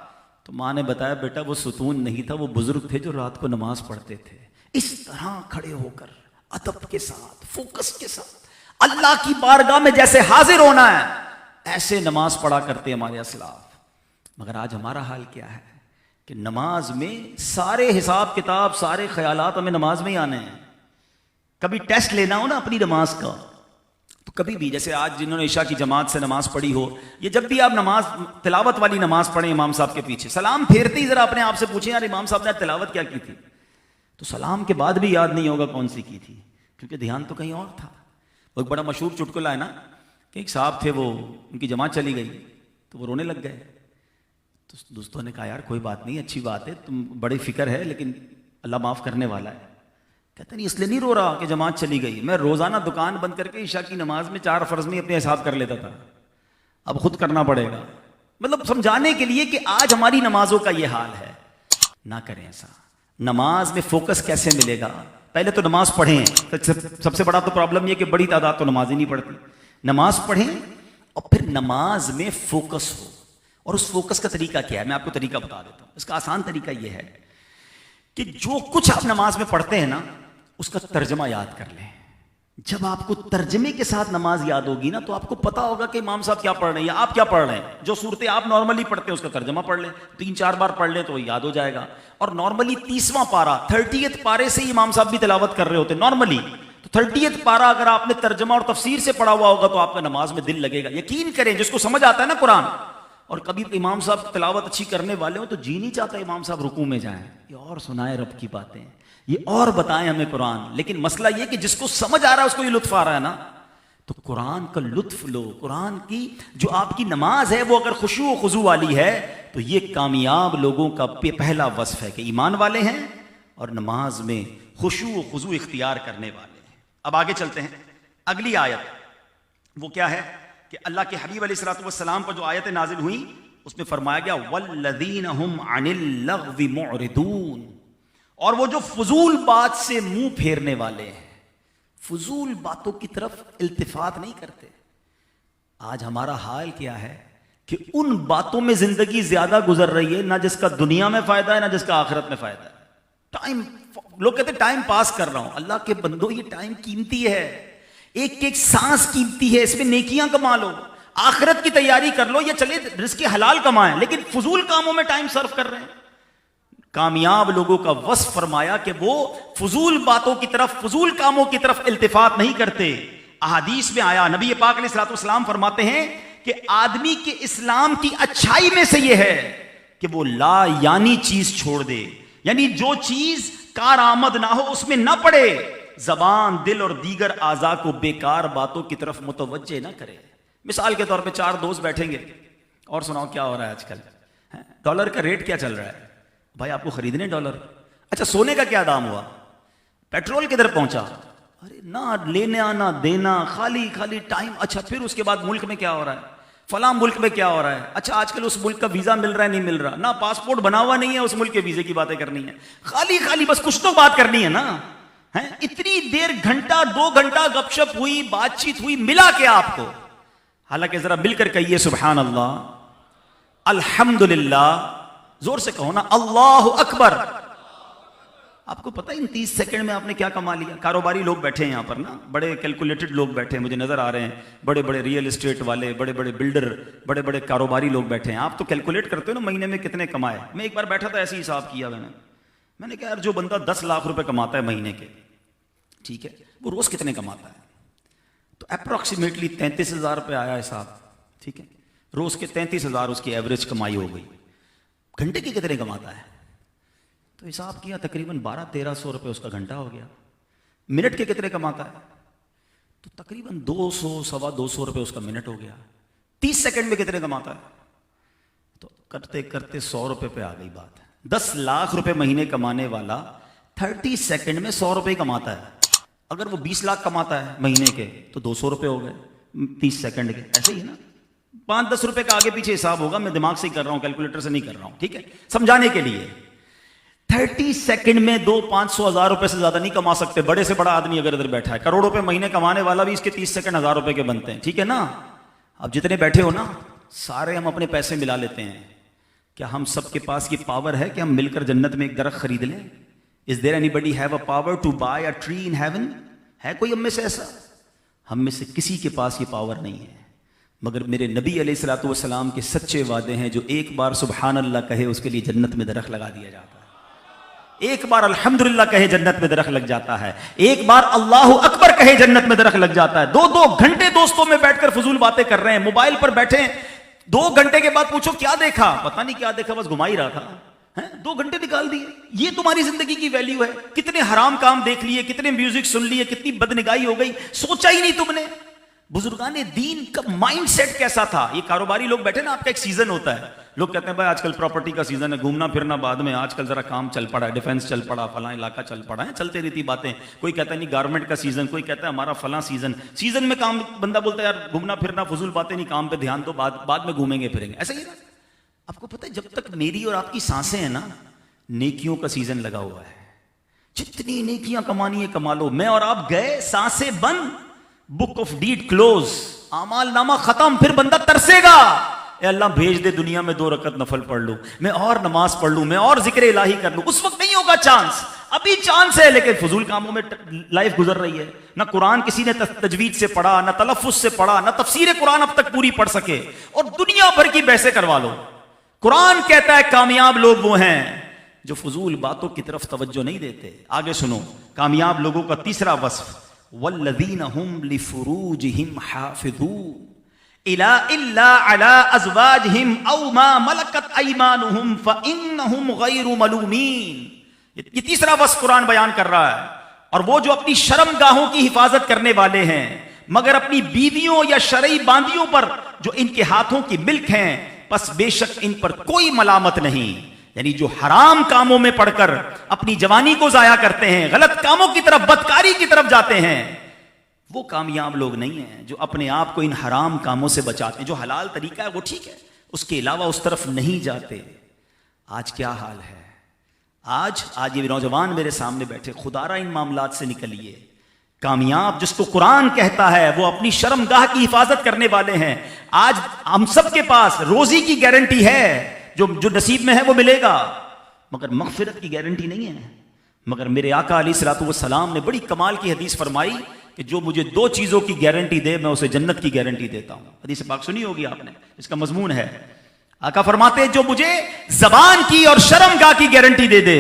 تو ماں نے بتایا بیٹا وہ ستون نہیں تھا، وہ بزرگ تھے جو رات کو نماز پڑھتے تھے. اس طرح کھڑے ہو کر ادب کے ساتھ، فوکس کے ساتھ اللہ کی بارگاہ میں جیسے حاضر ہونا ہے ایسے نماز پڑھا کرتے ہمارے اسلاف. مگر آج ہمارا حال کیا ہے کہ نماز میں سارے حساب کتاب، سارے خیالات ہمیں نماز میں ہی آنے ہیں. کبھی ٹیسٹ لینا ہو نا اپنی نماز کا تو کبھی بھی، جیسے آج جنہوں نے عشاء کی جماعت سے نماز پڑھی ہو، یہ جب بھی آپ نماز تلاوت والی نماز پڑھیں امام صاحب کے پیچھے، سلام پھیرتے ہی ذرا اپنے آپ سے پوچھیں یار امام صاحب نے تلاوت کیا کی تھی؟ تو سلام کے بعد بھی یاد نہیں ہوگا کون سی کی تھی، کیونکہ دھیان تو کہیں اور تھا. وہ ایک بڑا مشہور چٹکلا ہے نا کہ ایک صاحب تھے، وہ ان کی جماعت چلی گئی تو وہ رونے لگ گئے. تو دوستوں نے کہا یار کوئی بات نہیں، اچھی بات ہے، تم بڑی فکر ہے لیکن اللہ معاف کرنے والا ہے. کہتے نہیں اس لیے نہیں رو رہا کہ جماعت چلی گئی، میں روزانہ دکان بند کر کے عشاء کی نماز میں 4 فرض میں اپنے حساب کر لیتا تھا، اب خود کرنا پڑے گا. مطلب سمجھانے کے لیے کہ آج ہماری نمازوں کا یہ حال ہے. نہ کریں ایسا. نماز میں فوکس کیسے ملے گا؟ پہلے تو نماز پڑھیں. سب سے بڑا تو پرابلم یہ کہ بڑی تعداد تو نماز ہی نہیں پڑھتی. نماز پڑھیں اور پھر نماز میں فوکس ہو. اور اس فوکس کا طریقہ کیا ہے؟ میں آپ کو طریقہ بتا دیتا ہوں. اس کا آسان طریقہ یہ ہے کہ جو کچھ آپ نماز میں پڑھتے ہیں نا اس کا ترجمہ یاد کر لیں. جب آپ کو ترجمے کے ساتھ نماز یاد ہوگی نا تو آپ کو پتا ہوگا کہ امام صاحب کیا پڑھ رہے ہیں یا آپ کیا پڑھ رہے ہیں. جو صورتیں آپ نارملی پڑھتے ہیں اس کا ترجمہ پڑھ لیں، 3-4 بار پڑھ لیں تو یاد ہو جائے گا. اور نارملی 30واں پارہ 30th پارے سے ہی امام صاحب بھی تلاوت کر رہے ہوتے ہیں نارملی. تو 30th پارہ اگر آپ نے ترجمہ اور تفسیر سے پڑھا ہوا ہوگا تو آپ کا نماز میں دل لگے گا. یقین کریں جس کو سمجھ آتا ہے نا قرآن، اور کبھی امام صاحب تلاوت اچھی کرنے والے ہوں تو جی نہیں چاہتا امام صاحب رکوع میں جائیں، یہ اور سنائے رب کی باتیں، یہ اور بتائیں ہمیں قرآن. لیکن مسئلہ یہ کہ جس کو سمجھ آ رہا ہے اس کو یہ لطف آ رہا ہے نا، تو قرآن کا لطف لو. قرآن کی جو آپ کی نماز ہے وہ اگر خشوع و خضوع والی ہے تو یہ کامیاب لوگوں کا پہلا وصف ہے کہ ایمان والے ہیں اور نماز میں خشوع و خضوع اختیار کرنے والے ہیں. اب آگے چلتے ہیں. اگلی آیت وہ کیا ہے کہ اللہ کے حبیب علیہ الصلوۃ والسلام پر جو آیتیں نازل ہوئیں اس میں فرمایا گیا والذین هم عن اللغو معرضون، اور وہ جو فضول بات سے منہ پھیرنے والے ہیں، فضول باتوں کی طرف التفات نہیں کرتے. آج ہمارا حال کیا ہے کہ ان باتوں میں زندگی زیادہ گزر رہی ہے نہ جس کا دنیا میں فائدہ ہے نہ جس کا آخرت میں فائدہ ہے. ٹائم، لوگ کہتے ہیں ٹائم پاس کر رہا ہوں. اللہ کے بندو یہ ٹائم قیمتی ہے، ایک ایک سانس قیمتی ہے، اس میں نیکیاں کما لو، آخرت کی تیاری کر لو، یا چلے رزق حلال کمائیں، لیکن فضول کاموں میں ٹائم صرف کر رہے ہیں. کامیاب لوگوں کا وصف فرمایا کہ وہ فضول باتوں کی طرف، فضول کاموں کی طرف التفات نہیں کرتے. احادیث میں آیا، نبی پاک علیہ الصلوۃ والسلام فرماتے ہیں کہ آدمی کے اسلام کی اچھائی میں سے یہ ہے کہ وہ لا یعنی چیز چھوڑ دے، یعنی جو چیز کارآمد نہ ہو اس میں نہ پڑے، زبان، دل اور دیگر اعضاء کو بیکار باتوں کی طرف متوجہ نہ کرے. مثال کے طور پہ 4 دوست بیٹھیں گے اور سناؤ کیا ہو رہا ہے آج کل، ڈالر کا ریٹ کیا چل رہا ہے؟ بھائی آپ کو خریدنے ڈالر؟ اچھا سونے کا کیا دام ہوا؟ پیٹرول کدھر پہنچا؟ ارے نہ لینا نہ دینا، خالی خالی ٹائم. اچھا پھر اس کے بعد ملک میں کیا ہو رہا ہے، فلاں ملک میں کیا ہو رہا ہے. اچھا آج کل اس ملک کا ویزا مل رہا ہے نہیں مل رہا، نہ پاسپورٹ بنا ہوا نہیں ہے، اس ملک کے ویزے کی باتیں کرنی ہے. خالی خالی بس کچھ تو بات کرنی ہے نا. اتنی دیر گھنٹہ 2 گھنٹہ گپ شپ ہوئی، بات چیت ہوئی، ملا کیا آپ کو؟ حالانکہ ذرا مل کر کہیے سبحان اللہ، الحمدللہ، زور سے کہو نا اللہ اکبر. آپ کو پتہ ہے ان 30 سیکنڈ میں آپ نے کیا کما لیا؟ کاروباری لوگ بیٹھے ہیں یہاں پر نا، بڑے کیلکولیٹڈ لوگ بیٹھے ہیں، مجھے نظر آ رہے ہیں، بڑے بڑے ریئل اسٹیٹ والے، بڑے بڑے بلڈر، بڑے بڑے کاروباری لوگ بیٹھے ہیں. آپ تو کیلکولیٹ کرتے ہو نا مہینے میں کتنے کمائے. میں ایک بار بیٹھا تھا ایسے ہی حساب کیا میں نے کہا یار جو بندہ 10 لاکھ روپے کماتا ہے مہینے کے، ٹھیک ہے، وہ روز کتنے کماتا ہے؟ تو اپروکسیمیٹلی 33,000 روپے آیا حساب، ٹھیک ہے، روز کے 33,000 اس کی ایوریج کمائی ہو گئی. گھنٹے کے کتنے کماتا ہے؟ تو حساب کیا تقریباً 1200-1300 روپے اس کا گھنٹہ ہو گیا. منٹ کے کتنے کماتا ہے؟ تو تقریباً 200-225 روپے اس کا منٹ ہو گیا. 30 سیکنڈ میں کتنے کماتا ہے؟ تو کرتے کرتے 100 روپے پہ آ گئی بات. 10 لاکھ روپے مہینے کمانے والا 30 سیکنڈ میں 100 روپے کماتا ہے. اگر وہ 20 لاکھ کماتا ہے مہینے کے تو 200 روپے ہو گئے 30 سیکنڈ کے. ایسے ہی ہے نا، 5-10 روپے کا آگے پیچھے حساب ہوگا، میں دماغ سے ہی کر رہا ہوں، کیلکولیٹر سے نہیں کر رہا ہوں، ٹھیک ہے، سمجھانے کے لیے. 30 سیکنڈ میں 500-1000 روپے سے زیادہ نہیں کما سکتے. بڑے سے بڑا آدمی اگر ادھر بیٹھا ہے، کروڑوں روپے مہینے کمانے والا بھی اس کے 30 سیکنڈ 1000 روپے کے بنتے ہیں، ٹھیک ہے نا. اب جتنے بیٹھے ہو نا سارے ہم اپنے پیسے ملا لیتے ہیں. کیا ہم سب کے پاس یہ پاور ہے کہ ہم مل کر جنت میں ایک درخت خرید لیں؟ Is there anybody have a power to buy a tree in heaven? ہے کوئی ہم میں سے ایسا؟ ہم میں سے کسی کے پاس یہ پاور نہیں ہے، مگر میرے نبی علیہ الصلوۃ والسلام کے سچے وعدے ہیں. جو ایک بار سبحان اللہ کہے اس کے لیے جنت میں درخت لگا دیا جاتا ہے. ایک بار الحمدللہ کہے جنت میں درخت لگ جاتا ہے. ایک بار اللہ اکبر کہے جنت میں درخت لگ جاتا ہے. 2 گھنٹے دوستوں میں بیٹھ کر فضول باتیں کر رہے ہیں، موبائل پر بیٹھے ہیں، 2 گھنٹے کے بعد پوچھو کیا دیکھا؟ پتہ نہیں کیا دیکھا، بس گھما ہی رہا تھا. 2 گھنٹے نکال دیے. یہ تمہاری زندگی کی ویلیو ہے؟ کتنے حرام کام دیکھ لیے، کتنے میوزک سن لیے، کتنی بدنگاہی ہو گئی، سوچا ہی نہیں تم نے. بزرگان دین کا مائنڈ سیٹ کیسا تھا؟ یہ کاروباری لوگ بیٹھے نا، آپ کا ایک سیزن ہوتا ہے. لوگ کہتے ہیں بھائی آج کل پراپرٹی کا سیزن ہے، گھومنا پھرنا بعد میں، آج کل ذرا کام چل پڑا ہے، ڈیفنس چل پڑا، فلاں علاقہ چل پڑا ہے، چلتے رہتی باتیں. کوئی کہتا ہے نہیں گارمنٹ کا سیزن، کوئی کہتا ہے ہمارا فلاں سیزن میں کام. بندہ بولتا ہے یار گھومنا پھرنا فضول باتیں نہیں، کام پہ دھیان دو، بعد میں گھومیں گے پھریں گے. ایسا ہی نا. آپ کو پتہ ہے جب تک میری اور آپ کی سانسیں ہیں نا، نیکیوں کا سیزن لگا ہوا ہے. جتنی نیکیاں کمانی ہے کما لو. میں اور آپ گئے، سانسیں بند، بک آف ڈیڈ کلوز، اعمال نامہ ختم. پھر بندہ ترسے گا، اے اللہ بھیج دے دنیا میں 2 رکعت نفل پڑھ لوں، میں اور نماز پڑھ لوں، میں اور ذکر الہی کر لوں. اس وقت نہیں ہوگا چانس. ابھی چانس ہے، لیکن فضول کاموں میں لائف گزر رہی ہے. نہ قرآن کسی نے تجوید سے پڑھا، نہ تلفظ سے پڑھا، نہ تفسیر قرآن اب تک پوری پڑھ سکے، اور دنیا بھر کی بحثیں کروا لو. قرآن کہتا ہے کامیاب لوگ وہ ہیں جو فضول باتوں کی طرف توجہ نہیں دیتے. آگے سنو، کامیاب لوگوں کا تیسرا وصف، والذین هم لفروجهم حافظون الا علی ازواجهم او ما ملکت ایمانهم فانهم غیر ملومین. یہ تیسرا وصف قرآن بیان کر رہا ہے. اور وہ جو اپنی شرم گاہوں کی حفاظت کرنے والے ہیں، مگر اپنی بیویوں یا شرعی باندیوں پر جو ان کے ہاتھوں کی ملک ہیں، پس بے شک ان پر کوئی ملامت نہیں. یعنی جو حرام کاموں میں پڑھ کر اپنی جوانی کو ضائع کرتے ہیں، غلط کاموں کی طرف، بدکاری کی طرف جاتے ہیں، وہ کامیاب لوگ نہیں ہیں. جو اپنے آپ کو ان حرام کاموں سے بچاتے ہیں، جو حلال طریقہ ہے وہ ٹھیک ہے، اس کے علاوہ اس طرف نہیں جاتے. آج کیا حال ہے؟ آج یہ نوجوان میرے سامنے بیٹھے، خدا را ان معاملات سے نکلیے. کامیاب جس کو قرآن کہتا ہے وہ اپنی شرم گاہ کی حفاظت کرنے والے ہیں. آج ہم سب کے پاس روزی کی گارنٹی ہے، جو نصیب میں ہے وہ ملے گا، مگر مغفرت کی گارنٹی نہیں ہے. مگر میرے آقا علیہ الصلوۃ والسلام نے بڑی کمال کی حدیث فرمائی کہ جو مجھے 2 چیزوں کی گارنٹی دے میں اسے جنت کی گارنٹی دیتا ہوں. حدیث پاک سنی ہوگی آپ نے، اس کا مضمون ہے، آقا فرماتے ہیں جو مجھے زبان کی اور شرم گاہ کی گارنٹی دے دے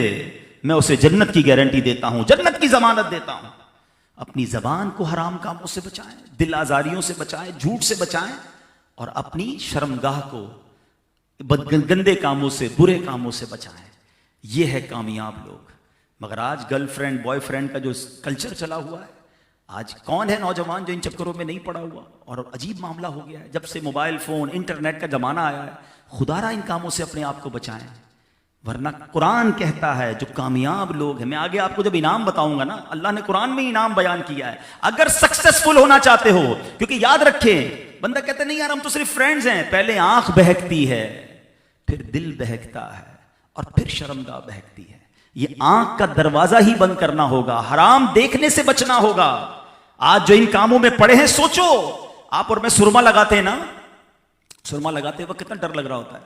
میں اسے جنت کی گارنٹی دیتا ہوں، جنت کی ضمانت دیتا ہوں. اپنی زبان کو حرام کاموں سے بچائیں، دل آزاریوں سے بچائیں، جھوٹ سے بچائیں، اور اپنی شرم گاہ کو گندے کاموں سے، برے کاموں سے بچائیں. یہ ہے کامیاب لوگ. مگر آج گرل فرینڈ بوائے فرینڈ کا جو کلچر چلا ہوا ہے، آج کون ہے نوجوان جو ان چکروں میں نہیں پڑا ہوا؟ اور عجیب معاملہ ہو گیا ہے جب سے موبائل فون انٹرنیٹ کا زمانہ آیا ہے. خدا را ان کاموں سے اپنے آپ کو بچائیں، ورنہ قرآن کہتا ہے جو کامیاب لوگ ہیں، میں آگے آپ کو جب انعام بتاؤں گا نا، اللہ نے قرآن میں انعام بیان کیا ہے. اگر سکسیسفل ہونا چاہتے ہو، کیونکہ یاد رکھیں بندہ کہتا نہیں یار ہم تو صرف فرینڈز ہیں، پہلے آنکھ بہکتی ہے، پھر دل بہکتا ہے، اور پھر شرمگاہ بہکتی ہے. یہ آنکھ کا دروازہ ہی بند کرنا ہوگا، حرام دیکھنے سے بچنا ہوگا. آج جو ان کاموں میں پڑے ہیں، سوچو آپ اور میں سرما لگاتے ہیں نا، سرما لگاتے وقت کتنا ڈر لگ رہا ہوتا ہے.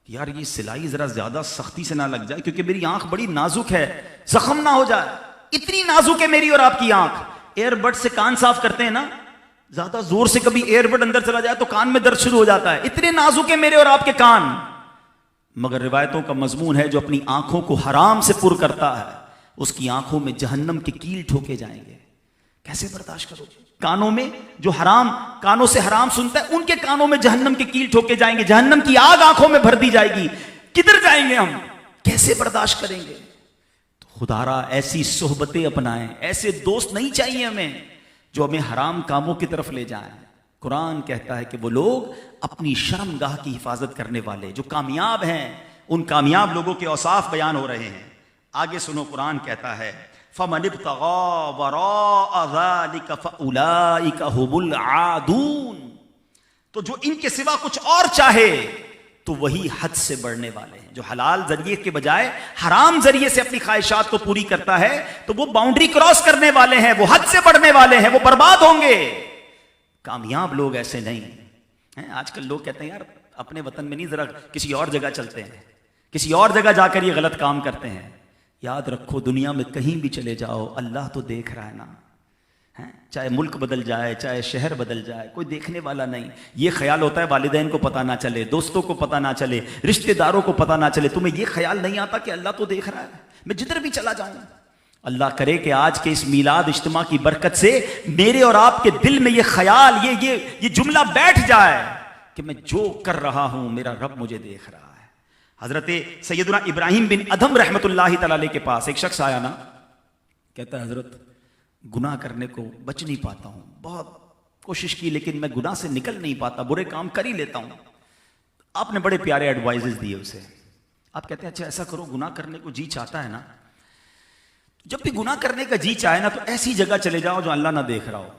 یار یہ سلائی ذرا زیادہ سختی سے نہ لگ جائے کیونکہ میری آنکھ بڑی نازک ہے, زخم نہ ہو جائے. اتنی نازک ہے میری اور آپ کی آنکھ. ایئر بڈ سے کان صاف کرتے ہیں نا, زیادہ زور سے کبھی ایئر بڈ اندر چلا جائے تو کان میں درد شروع ہو جاتا ہے. اتنے نازک ہے میرے اور آپ کے کان. مگر روایتوں کا مضمون ہے جو اپنی آنکھوں کو حرام سے پر کرتا ہے اس کی آنکھوں میں جہنم کے کیل ٹھوکے جائیں گے. کیسے برداشت کرو گے؟ کانوں میں جو حرام, کانوں سے حرام سنتا ہے ان کے کانوں میں جہنم کے کیل ٹھوکے جائیں گے, جہنم کی آگ آنکھوں میں بھر دی جائے گی. کدھر جائیں گے ہم؟ کیسے برداشت کریں گے؟ تو خدارا ایسی صحبتیں اپنائیں, ایسے دوست نہیں چاہیے ہمیں جو ہمیں حرام کاموں کی طرف لے جائیں. قرآن کہتا ہے کہ وہ لوگ اپنی شرم گاہ کی حفاظت کرنے والے جو کامیاب ہیں, ان کامیاب لوگوں کے اوصاف بیان ہو رہے ہیں. آگے سنو, قرآن کہتا ہے فَمَنِ ابْتَغَىٰ وَرَاءَ ذَلِكَ فَأُولَٰئِكَ هُمُ الْعَادُونَ. تو جو ان کے سوا کچھ اور چاہے تو وہی حد سے بڑھنے والے ہیں. جو حلال ذریعے کے بجائے حرام ذریعے سے اپنی خواہشات کو پوری کرتا ہے تو وہ باؤنڈری کراس کرنے والے ہیں, وہ حد سے بڑھنے والے ہیں, وہ برباد ہوں گے. کامیاب لوگ ایسے نہیں ہیں. آج کل لوگ کہتے ہیں یار اپنے وطن میں نہیں, ذرا کسی اور جگہ چلتے ہیں, کسی اور جگہ جا کر یہ غلط کام کرتے ہیں. یاد رکھو دنیا میں کہیں بھی چلے جاؤ اللہ تو دیکھ رہا ہے نا. چاہے ملک بدل جائے, چاہے شہر بدل جائے, کوئی دیکھنے والا نہیں. یہ خیال ہوتا ہے والدین کو پتہ نہ چلے, دوستوں کو پتہ نہ چلے, رشتہ داروں کو پتہ نہ چلے. تمہیں یہ خیال نہیں آتا کہ اللہ تو دیکھ رہا ہے, میں جدھر بھی چلا جاؤں. اللہ کرے کہ آج کے اس میلاد اجتماع کی برکت سے میرے اور آپ کے دل میں یہ خیال, یہ جملہ بیٹھ جائے کہ میں جو کر رہا ہوں میرا رب مجھے دیکھ رہا ہے. حضرت سیدنا ابراہیم بن ادھم رحمت اللہ تعالی علیہ کے پاس ایک شخص آیا نا, کہتا ہے حضرت گناہ کرنے کو بچ نہیں پاتا ہوں, بہت کوشش کی لیکن میں گناہ سے نکل نہیں پاتا, برے کام کر ہی لیتا ہوں. آپ نے بڑے پیارے ایڈوائزز دیے اسے. آپ کہتے ہیں اچھا ایسا کرو, گناہ کرنے کو جی چاہتا ہے نا, جب بھی گناہ کرنے کا جی چاہے نا تو ایسی جگہ چلے جاؤ جو اللہ نہ دیکھ رہا ہو.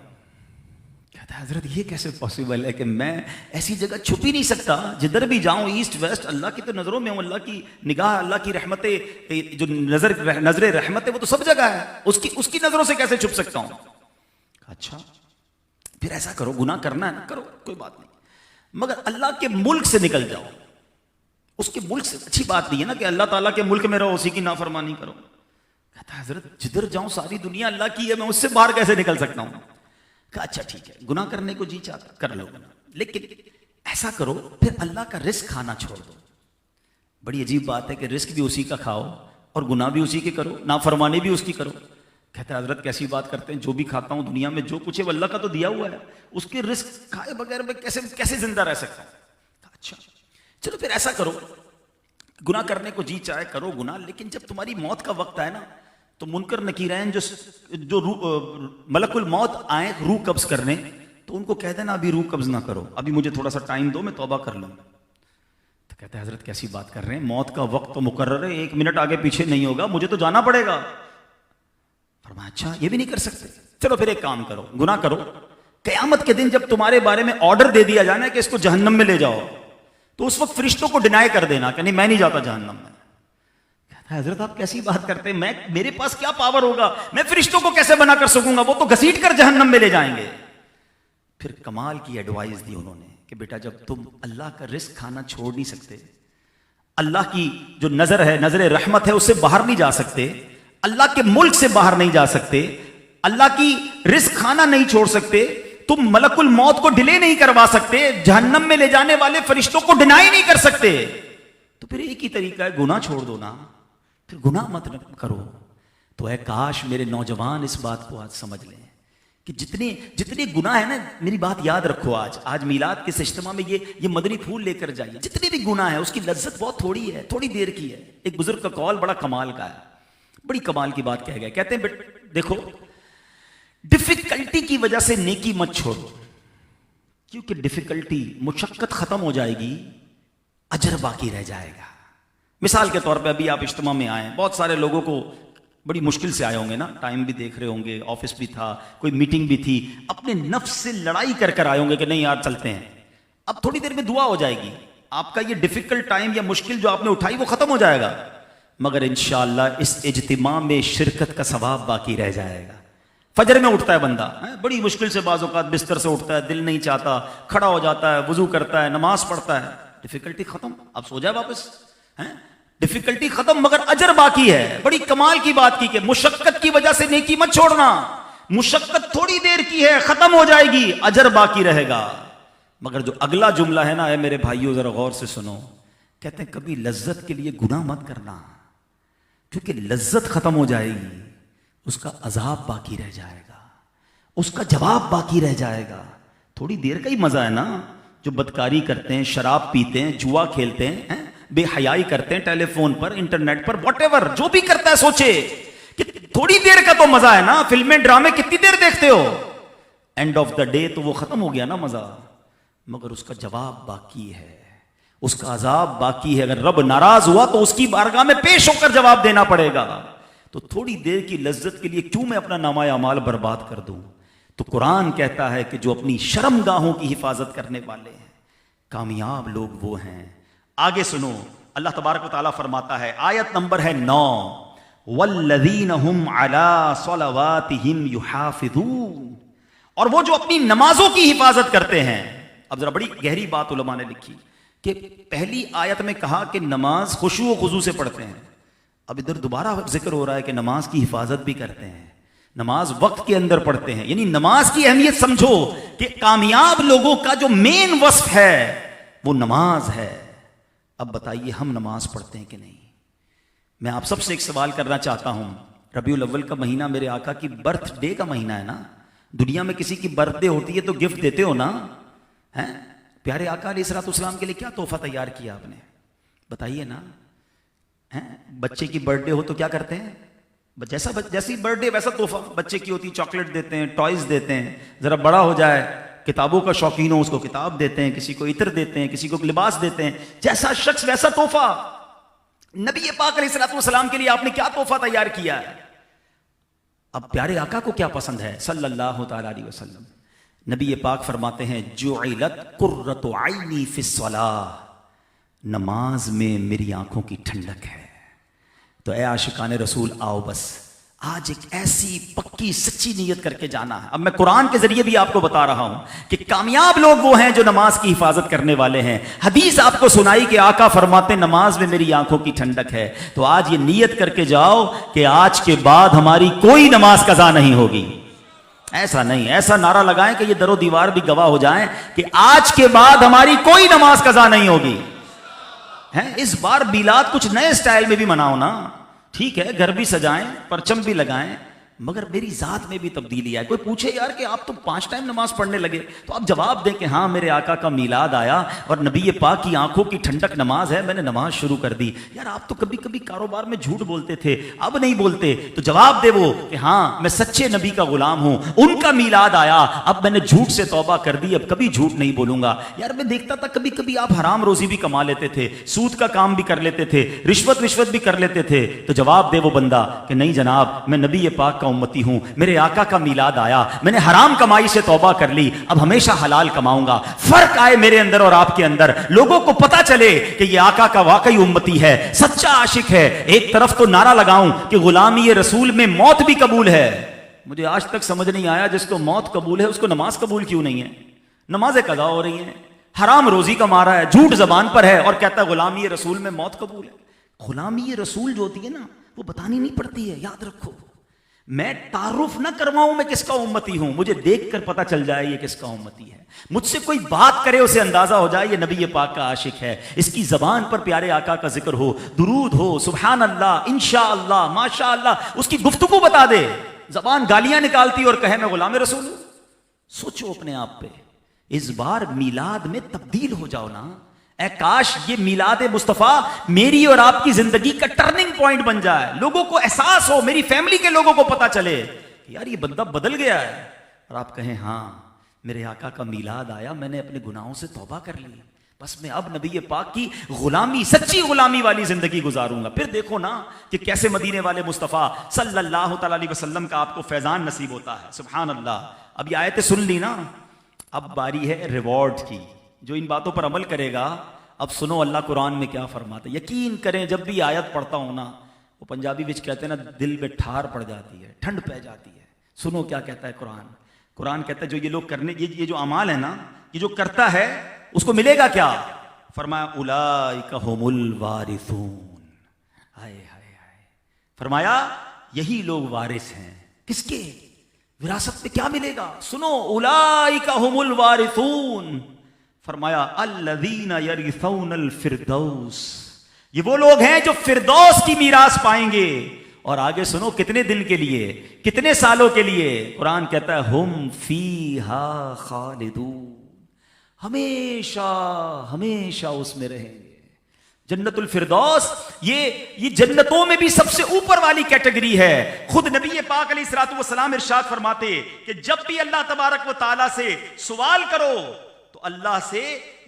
کہتا ہے حضرت یہ کیسے پاسبل ہے کہ میں ایسی جگہ چھپ ہی نہیں سکتا, جدھر بھی جاؤں ایسٹ ویسٹ اللہ کی تو نظروں میں ہوں, اللہ کی نگاہ, اللہ کی رحمتیں, جو نظر رحمت ہے وہ تو سب جگہ ہے, اس کی نظروں سے کیسے چھپ سکتا ہوں. اچھا پھر ایسا کرو, گناہ کرنا ہے نا کرو, کوئی بات نہیں, مگر اللہ کے ملک سے نکل جاؤ. اس کے ملک سے اچھی بات نہیں ہے نا کہ اللہ تعالیٰ کے ملک میں رہو, اسی کی نافرمانی کرو. کہتا ہے حضرت جدھر جاؤں ساری دنیا اللہ کی ہے, میں اس سے باہر کیسے نکل سکتا ہوں. کہا اچھا ٹھیک ہے, گناہ کرنے کو جی چاہتا کر لو گناہ, لیکن ایسا کرو پھر اللہ کا رزق کھانا چھوڑ دو. بڑی عجیب بات ہے کہ رزق بھی اسی کا کھاؤ اور گناہ بھی اسی کے کرو, نافرمانی بھی اس کی کرو. کہتا ہے حضرت کیسی بات کرتے ہیں, جو بھی کھاتا ہوں دنیا میں جو کچھ ہے وہ اللہ کا تو دیا ہوا ہے, اس کے رزق کھائے بغیر میں کیسے زندہ رہ سکتا ہوں. اچھا چلو پھر ایسا کرو, گناہ کرنے کو جی چاہے کرو گناہ, لیکن جب تمہاری موت کا وقت آئے نا تو منکر نکیرین جو ملک الموت آئیں روح قبض کرنے, تو ان کو کہہ دینا ابھی روح قبض نہ کرو, ابھی مجھے تھوڑا سا ٹائم دو, میں توبہ کر لوں. تو کہتے ہیں حضرت کیسی بات کر رہے ہیں, موت کا وقت تو مقرر ہے, 1 منٹ آگے پیچھے نہیں ہوگا, مجھے تو جانا پڑے گا. فرمایا اچھا یہ بھی نہیں کر سکتے, چلو پھر ایک کام کرو, گناہ کرو, قیامت کے دن جب تمہارے بارے میں آرڈر دے دیا جانا ہے کہ اس کو جہنم میں لے جاؤ, تو اس وقت فرشتوں کو ڈینائی کر دینا کہ نہیں میں نہیں جاتا جہنم میں. حضرت آپ کیسی بات کرتے ہیں, میرے پاس کیا پاور ہوگا, میں فرشتوں کو کیسے بنا کر سکوں گا, وہ تو گھسیٹ کر جہنم میں لے جائیں گے. پھر کمال کی ایڈوائز دی انہوں نے کہ بیٹا جب تم اللہ کا رزق کھانا چھوڑ نہیں سکتے, اللہ کی جو نظر ہے, نظر رحمت ہے, اس سے باہر نہیں جا سکتے, اللہ کے ملک سے باہر نہیں جا سکتے, اللہ کی رزق کھانا نہیں چھوڑ سکتے, تم ملک الموت کو ڈیلے نہیں کروا سکتے, جہنم میں لے جانے والے فرشتوں کو ڈینائی نہیں کر سکتے, تو پھر ایک ہی طریقہ ہے گناہ چھوڑ دو نا, پھر گناہ مت کرو. تو اے کاش میرے نوجوان اس بات کو آج سمجھ لیں کہ جتنے گناہ ہیں نا, میری بات یاد رکھو, آج میلاد کے اجتماع میں یہ مدنی پھول لے کر جائیے, جتنے بھی گناہ ہیں اس کی لذت بہت تھوڑی ہے, تھوڑی دیر کی ہے. ایک بزرگ کا قول بڑا کمال کا ہے, بڑی کمال کی بات کہہ گئے, کہتے ہیں دیکھو ڈیفیکلٹی کی وجہ سے نیکی مت چھوڑو, کیونکہ ڈیفیکلٹی مشقت ختم ہو جائے گی, اجر باقی رہ جائے گا. مثال کے طور پہ ابھی آپ اجتماع میں آئے, بہت سارے لوگوں کو بڑی مشکل سے آئے ہوں گے نا, ٹائم بھی دیکھ رہے ہوں گے, آفس بھی تھا, کوئی میٹنگ بھی تھی, اپنے نفس سے لڑائی کر آئے ہوں گے کہ نہیں یار چلتے ہیں. اب تھوڑی دیر میں دعا ہو جائے گی, آپ کا یہ ڈیفیکلٹ ٹائم یا مشکل جو آپ نے اٹھائی وہ ختم ہو جائے گا, مگر انشاءاللہ اس اجتماع میں شرکت کا ثواب باقی رہ جائے گا. فجر میں اٹھتا ہے بندہ, بڑی مشکل سے بعض اوقات بستر سے اٹھتا ہے, دل نہیں چاہتا, کھڑا ہو جاتا ہے, وضو کرتا ہے, نماز پڑھتا ہے, ڈیفیکلٹی ختم, اب سو جائے واپس. ڈیفیکلٹی ختم مگر اجر باقی ہے. بڑی کمال کی بات کی کہ مشقت کی وجہ سے نیکی مت چھوڑنا. مشقت تھوڑی دیر کی ہے, ختم ہو جائے گی, اجر باقی رہے گا. مگر جو اگلا جملہ ہے نا, اے میرے بھائیو ذرا غور سے سنو. کہتے ہیں کبھی لذت کے لیے گناہ مت کرنا, کیونکہ لذت ختم ہو جائے گی, اس کا عذاب باقی رہ جائے گا, اس کا جواب باقی رہ جائے گا. تھوڑی دیر کا ہی مزہ ہے نا. جو بدکاری کرتے ہیں, شراب پیتے ہیں, جوا کھیلتے ہیں, بے حیائی کرتے ہیں ٹیلی فون پر, انٹرنیٹ پر, واٹ ایور جو بھی کرتا ہے, سوچے کہ تھوڑی دیر کا تو مزہ ہے نا. فلمیں ڈرامے کتنی دیر دیکھتے ہو, اینڈ آف دا ڈے تو وہ ختم ہو گیا نا مزہ, مگر اس کا جواب باقی ہے, اس کا عذاب باقی ہے. اگر رب ناراض ہوا تو اس کی بارگاہ میں پیش ہو کر جواب دینا پڑے گا. تو تھوڑی دیر کی لذت کے لیے کیوں میں اپنا نامہ اعمال برباد کر دوں. تو قرآن کہتا ہے کہ جو اپنی شرم گاہوں کی حفاظت کرنے والے ہیں, کامیاب لوگ وہ ہیں. آگے سنو, اللہ تبارک و تعالیٰ فرماتا ہے, آیت نمبر ہے 9, والذین هم علی صلواتہم یحافظون, اور وہ جو اپنی نمازوں کی حفاظت کرتے ہیں. اب ذرا بڑی گہری بات علماء نے لکھی کہ پہلی آیت میں کہا کہ نماز خشوع و خضوع سے پڑھتے ہیں. اب ادھر دوبارہ ذکر ہو رہا ہے کہ نماز کی حفاظت بھی کرتے ہیں, نماز وقت کے اندر پڑھتے ہیں. یعنی نماز کی اہمیت سمجھو کہ کامیاب لوگوں کا جو مین وصف ہے وہ نماز ہے. اب بتائیے ہم نماز پڑھتے ہیں کہ نہیں؟ میں آپ سب سے ایک سوال کرنا چاہتا ہوں. ربیع الاول کا مہینہ میرے آقا کی برتھ ڈے کا مہینہ ہے نا. دنیا میں کسی کی برتھ ڈے ہوتی ہے تو گفٹ دیتے ہو نا. پیارے آقا علیہ الصلوۃ والسلام کے لیے کیا تحفہ تیار کیا آپ نے, بتائیے نا. بچے کی برتھ ڈے ہو تو کیا کرتے ہیں؟ جیسی برتھ ڈے ویسا تحفہ. بچے کی ہوتی چاکلیٹ دیتے ہیں, ٹوائز دیتے ہیں. ذرا بڑا ہو جائے, کتابوں کا شوقین ہو, اس کو کتاب دیتے ہیں, کسی کو عطر دیتے ہیں, کسی کو لباس دیتے ہیں. جیسا شخص ویسا تحفہ. نبی پاک علیہ الصلوۃ والسلام کے لیے آپ نے کیا تحفہ تیار کیا ہے؟ اب پیارے آقا کو کیا پسند ہے صلی اللہ تعالی علیہ وسلم؟ نبی پاک فرماتے ہیں جعلت قرۃ عینی فی الصلاۃ, نماز میں میری آنکھوں کی ٹھنڈک ہے. تو اے عاشقان رسول, آؤ بس آج ایک ایسی پکی سچی نیت کر کے جانا ہے. اب میں قرآن کے ذریعے بھی آپ کو بتا رہا ہوں کہ کامیاب لوگ وہ ہیں جو نماز کی حفاظت کرنے والے ہیں. حدیث آپ کو سنائی کہ آقا فرماتے نماز میں میری آنکھوں کی ٹھنڈک ہے. تو آج یہ نیت کر کے جاؤ کہ آج کے بعد ہماری کوئی نماز قضا نہیں ہوگی. ایسا نہیں, ایسا نعرہ لگائیں کہ یہ در و دیوار بھی گواہ ہو جائیں کہ آج کے بعد ہماری کوئی نماز قضا نہیں ہوگی. اس بار میلاد کچھ نئے سٹائل میں بھی مناؤ نا. ٹھیک ہے, گھر بھی سجائیں, پرچم بھی لگائیں, مگر میری ذات میں بھی تبدیلی آئے. کوئی پوچھے یار کہ آپ تو 5 ٹائم نماز پڑھنے لگے, تو آپ جواب دیں کہ ہاں میرے آقا کا میلاد آیا اور نبی پاک کی آنکھوں کی ٹھنڈک نماز ہے, میں نے نماز شروع کر دی. یار آپ تو کبھی کبھی کاروبار میں جھوٹ بولتے تھے, اب نہیں بولتے. تو جواب دے وہ کہ ہاں میں سچے نبی کا غلام ہوں, ان کا میلاد آیا, اب میں نے جھوٹ سے توبہ کر دی, اب کبھی جھوٹ نہیں بولوں گا. یار میں دیکھتا تھا کبھی کبھی آپ حرام روزی بھی کما لیتے تھے, سود کا کام بھی کر لیتے تھے, رشوت بھی کر لیتے تھے. تو جواب دے وہ بندہ کہ نہیں جناب, میں نبی پاک کا امتی ہوں, میرے آقا کا میلاد آیا, میں نے حرام کمائی سے توبہ کر لی, اب ہمیشہ حلال کماؤں گا. فرق آئے میرے اندر اور آپ کے اندر, لوگوں کو پتا چلے کہ یہ آقا کا واقعی امتی ہے, سچا عاشق ہے. ایک طرف تو نعرہ لگاؤں کہ غلامی رسول میں موت بھی قبول ہے. مجھے آج تک سمجھ نہیں آیا جس کو موت قبول ہے اس کو نماز قبول کیوں نہیں ہے؟ نمازیں قضا ہو رہی ہیں, حرام روزی کما رہا ہے, جھوٹ زبان پر ہے اور کہتا ہے غلامی رسول میں موت قبول ہے. غلامی رسول جو ہوتی ہے نا وہ بتانی نہیں پڑتی ہے, یاد رکھو. میں تعارف نہ کرواؤں میں کس کا امتی ہوں, مجھے دیکھ کر پتا چل جائے یہ کس کا امتی ہے. مجھ سے کوئی بات کرے اسے اندازہ ہو جائے یہ نبی پاک کا عاشق ہے. اس کی زبان پر پیارے آقا کا ذکر ہو, درود ہو, سبحان اللہ, انشاءاللہ, ماشاءاللہ, اس کی گفتگو بتا دے. زبان گالیاں نکالتی اور کہے میں غلام رسول ہوں. سوچو اپنے آپ پہ, اس بار میلاد میں تبدیل ہو جاؤ نا. اے کاش یہ میلاد مصطفیٰ میری اور آپ کی زندگی کا ٹرننگ پوائنٹ بن جائے, لوگوں کو احساس ہو, میری فیملی کے لوگوں کو پتا چلے کہ یار یہ بندہ بدل گیا ہے, اور آپ کہیں ہاں میرے آقا کا میلاد آیا, میں نے اپنے گناہوں سے توبہ کر لی, بس میں اب نبی پاک کی غلامی, سچی غلامی والی زندگی گزاروں گا. پھر دیکھو نا کہ کیسے مدینے والے مصطفیٰ صلی اللہ تعالی علیہ وسلم کا آپ کو فیضان نصیب ہوتا ہے. سبحان اللہ. اب یہ آیتیں سن لی نا, اب باری ہے ریوارڈ کی. جو ان باتوں پر عمل کرے گا, اب سنو اللہ قرآن میں کیا فرماتا ہے. یقین کریں جب بھی آیت پڑھتا ہوں نا, وہ پنجابی وچ کہتے ہیں نا دل میں ٹھار پڑ جاتی ہے, ٹھنڈ پہ جاتی ہے. سنو کیا کہتا ہے قرآن. قرآن کہتا ہے جو یہ لوگ کرنے, یہ جو اعمال ہے نا, یہ جو کرتا ہے اس کو ملے گا کیا؟ فرمایا اولئک هم الوارثون. ہائے ہائے ہائے. فرمایا یہی لوگ وارث ہیں. کس کے؟ وراثت میں کیا ملے گا؟ سنو، اولئک هم الوارثون. فرمایا الذین یرثون الفردوس. یہ وہ لوگ ہیں جو فردوس کی میراث پائیں گے. اور آگے سنو، کتنے دن کے لیے، کتنے سالوں کے لیے؟ قرآن کہتا ہے ہم فیہا خالدون. ہمیشہ ہمیشہ اس میں رہیں گے. جنت الفردوس یہ جنتوں میں بھی سب سے اوپر والی کیٹیگری ہے. خود نبی پاک علیہ الصلوۃ والسلام ارشاد فرماتے کہ جب بھی اللہ تبارک و تعالیٰ سے سوال کرو تو اللہ سے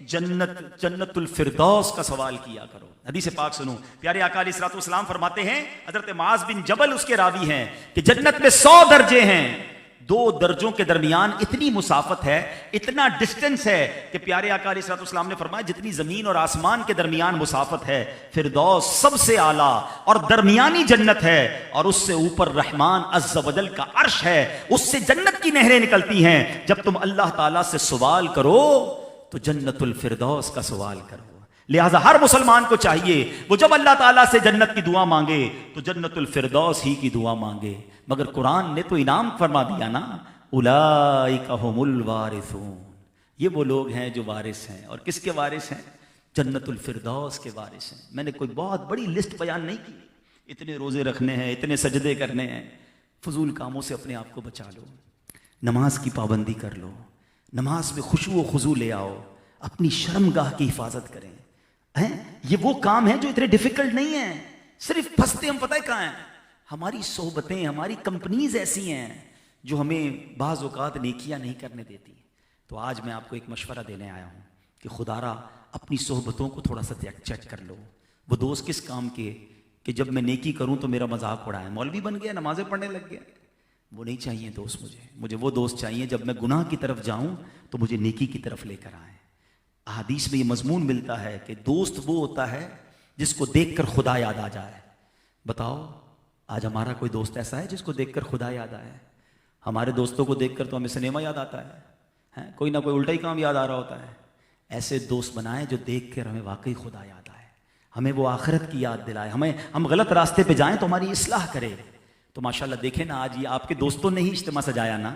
جنت الفردوس کا سوال کیا کرو. حدیث پاک سنو، پیارے آقا علیہ الصلوۃ والسلام فرماتے ہیں، حضرت معاذ بن جبل اس کے راوی ہیں، کہ جنت میں 100 درجے ہیں. 2 درجوں کے درمیان اتنی مسافت ہے، اتنا ڈسٹنس ہے کہ پیارے آقا علیہ الصلوۃ والسلام نے فرمایا جتنی زمین اور آسمان کے درمیان مسافت ہے، فردوس سب سے اعلیٰ اور درمیانی جنت ہے، اور اس سے اوپر رحمان عز و جل کا عرش ہے. اس سے جنت کی نہریں نکلتی ہیں. جب تم اللہ تعالیٰ سے سوال کرو تو جنت الفردوس کا سوال کرو. لہذا ہر مسلمان کو چاہیے وہ جب اللہ تعالیٰ سے جنت کی دعا مانگے تو جنت الفردوس ہی کی دعا مانگے. مگر قرآن نے تو انعام فرما دیا نا، اولئک هم الوارثون. یہ وہ لوگ ہیں جو وارث ہیں. اور کس کے وارث ہیں؟ جنت الفردوس کے وارث ہیں. میں نے کوئی بہت بڑی لسٹ بیان نہیں کی. اتنے روزے رکھنے ہیں، اتنے سجدے کرنے ہیں. فضول کاموں سے اپنے آپ کو بچا لو. نماز کی پابندی کر لو. نماز میں خشوع و خضوع لے آؤ. اپنی شرمگاہ کی حفاظت کریں. یہ وہ کام ہیں جو اتنے ڈیفیکلٹ نہیں ہیں. صرف پھنستے ہم پتہ ہے کہاں ہیں؟ ہماری صحبتیں، ہماری کمپنیز ایسی ہیں جو ہمیں بعض اوقات نیکیاں نہیں کرنے دیتی. تو آج میں آپ کو ایک مشورہ دینے آیا ہوں کہ خدارا اپنی صحبتوں کو تھوڑا سا چیک کر لو. وہ دوست کس کام کے کہ جب میں نیکی کروں تو میرا مذاق اڑائے، مولوی بن گیا، نمازیں پڑھنے لگ گیا. وہ نہیں چاہیے دوست. مجھے وہ دوست چاہیے جب میں گناہ کی طرف جاؤں تو مجھے نیکی کی طرف لے کر آئیں. احادیث میں یہ مضمون ملتا ہے کہ دوست وہ ہوتا ہے جس کو دیکھ کر خدا یاد آ جائے. بتاؤ آج ہمارا کوئی دوست ایسا ہے جس کو دیکھ کر خدا یاد آئے؟ ہمارے دوستوں کو دیکھ کر تو ہمیں سنیما یاد آتا ہے، کوئی نہ کوئی الٹا ہی کام یاد آ رہا ہوتا ہے. ایسے دوست بنائیں جو دیکھ کر ہمیں واقعی خدا یاد آئے، ہمیں وہ آخرت کی یاد دلائے، ہم غلط راستے پہ جائیں تو ہماری اصلاح کرے. تو ماشاءاللہ دیکھیں نا، آج یہ آپ کے دوستوں نے ہی اجتماع سجایا نا.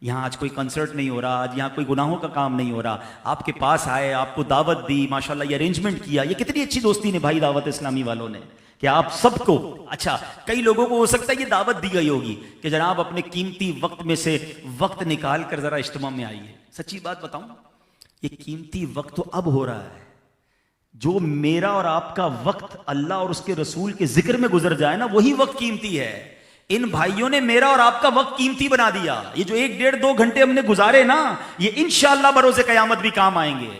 یہاں آج کوئی کنسرٹ نہیں ہو رہا، آج یہاں کوئی گناہوں کا کام نہیں ہو رہا. آپ کے پاس آئے، آپ کو دعوت دی، ماشاءاللہ یہ ارینجمنٹ کیا. یہ کتنی اچھی دوستی نبھائی دعوت اسلامی والوں نے کہ آپ سب کو. اچھا کئی لوگوں کو ہو سکتا ہے یہ دعوت دی گئی ہوگی کہ جناب اپنے قیمتی وقت میں سے وقت نکال کر ذرا اجتماع میں آئیے. سچی بات بتاؤں، یہ قیمتی وقت تو اب ہو رہا ہے. جو میرا اور آپ کا وقت اللہ اور اس کے رسول کے ذکر میں گزر جائے نا، وہی وقت قیمتی ہے. ان بھائیوں نے میرا اور آپ کا وقت قیمتی بنا دیا. یہ جو 1 ڈیڑھ 2 گھنٹے ہم نے گزارے نا، یہ انشاءاللہ بروز قیامت بھی کام آئیں گے.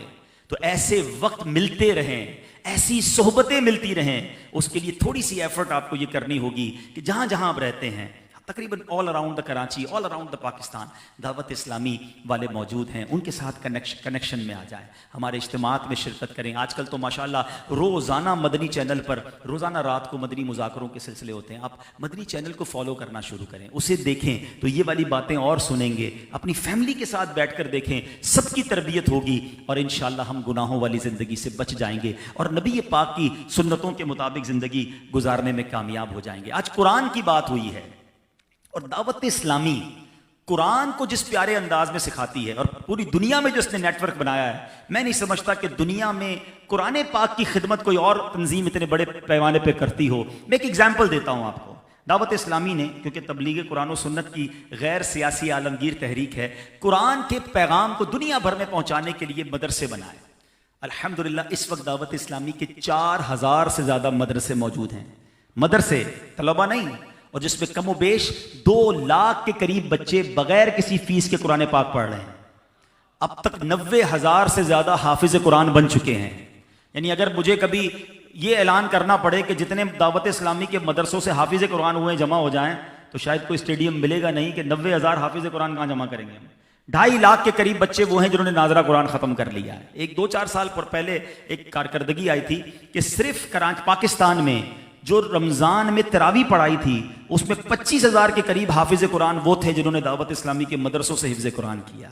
تو ایسے وقت ملتے رہیں، ایسی صحبتیں ملتی رہیں. اس کے لیے تھوڑی سی ایفرٹ آپ کو یہ کرنی ہوگی کہ جہاں جہاں آپ رہتے ہیں، تقریباً all around the Karachi, all around the Pakistan دعوت اسلامی والے موجود ہیں. ان کے ساتھ کنیکشن میں آ جائیں، ہمارے اجتماعات میں شرکت کریں. آج کل تو ماشاءاللہ روزانہ مدنی چینل پر روزانہ رات کو مدنی مذاکروں کے سلسلے ہوتے ہیں. آپ مدنی چینل کو فالو کرنا شروع کریں، اسے دیکھیں تو یہ والی باتیں اور سنیں گے. اپنی فیملی کے ساتھ بیٹھ کر دیکھیں، سب کی تربیت ہوگی اور انشاءاللہ ہم گناہوں والی زندگی سے بچ جائیں گے اور نبی پاک کی سنتوں کے مطابق زندگی گزارنے میں کامیاب ہو جائیں گے. آج قرآن کی بات ہوئی ہے اور دعوت اسلامی قرآن کو جس پیارے انداز میں سکھاتی ہے اور پوری دنیا میں جو اس نے نیٹ ورک بنایا ہے، میں نہیں سمجھتا کہ دنیا میں قرآن پاک کی خدمت کوئی اور تنظیم اتنے بڑے پیمانے پہ کرتی ہو. میں ایک ایگزامپل دیتا ہوں آپ کو. دعوت اسلامی نے، کیونکہ تبلیغ قرآن و سنت کی غیر سیاسی عالمگیر تحریک ہے، قرآن کے پیغام کو دنیا بھر میں پہنچانے کے لیے مدرسے بنائے. الحمدللہ اس وقت دعوت اسلامی کے 4000 سے زیادہ مدرسے موجود ہیں. مدرسے، طلبہ نہیں، اور جس میں کم و بیش 2 لاکھ کے قریب بچے بغیر کسی فیس کے قرآن پاک پڑھ رہے ہیں. اب تک 90,000 سے زیادہ حافظ قرآن بن چکے ہیں. یعنی اگر مجھے کبھی یہ اعلان کرنا پڑے کہ جتنے دعوت اسلامی کے مدرسوں سے حافظ قرآن ہوئے جمع ہو جائیں تو شاید کوئی اسٹیڈیم ملے گا نہیں کہ 90,000 حافظ قرآن کہاں جمع کریں گے. 2.5 لاکھ کے قریب بچے وہ ہیں جنہوں نے ناظرہ قرآن ختم کر لیا ہے. ایک 2-4 سال پہلے ایک کارکردگی آئی تھی کہ صرف پاکستان میں جو رمضان میں تراویح پڑھائی تھی اس میں 25,000 کے قریب حافظ قرآن وہ تھے جنہوں نے دعوت اسلامی کے مدرسوں سے حفظ قرآن کیا.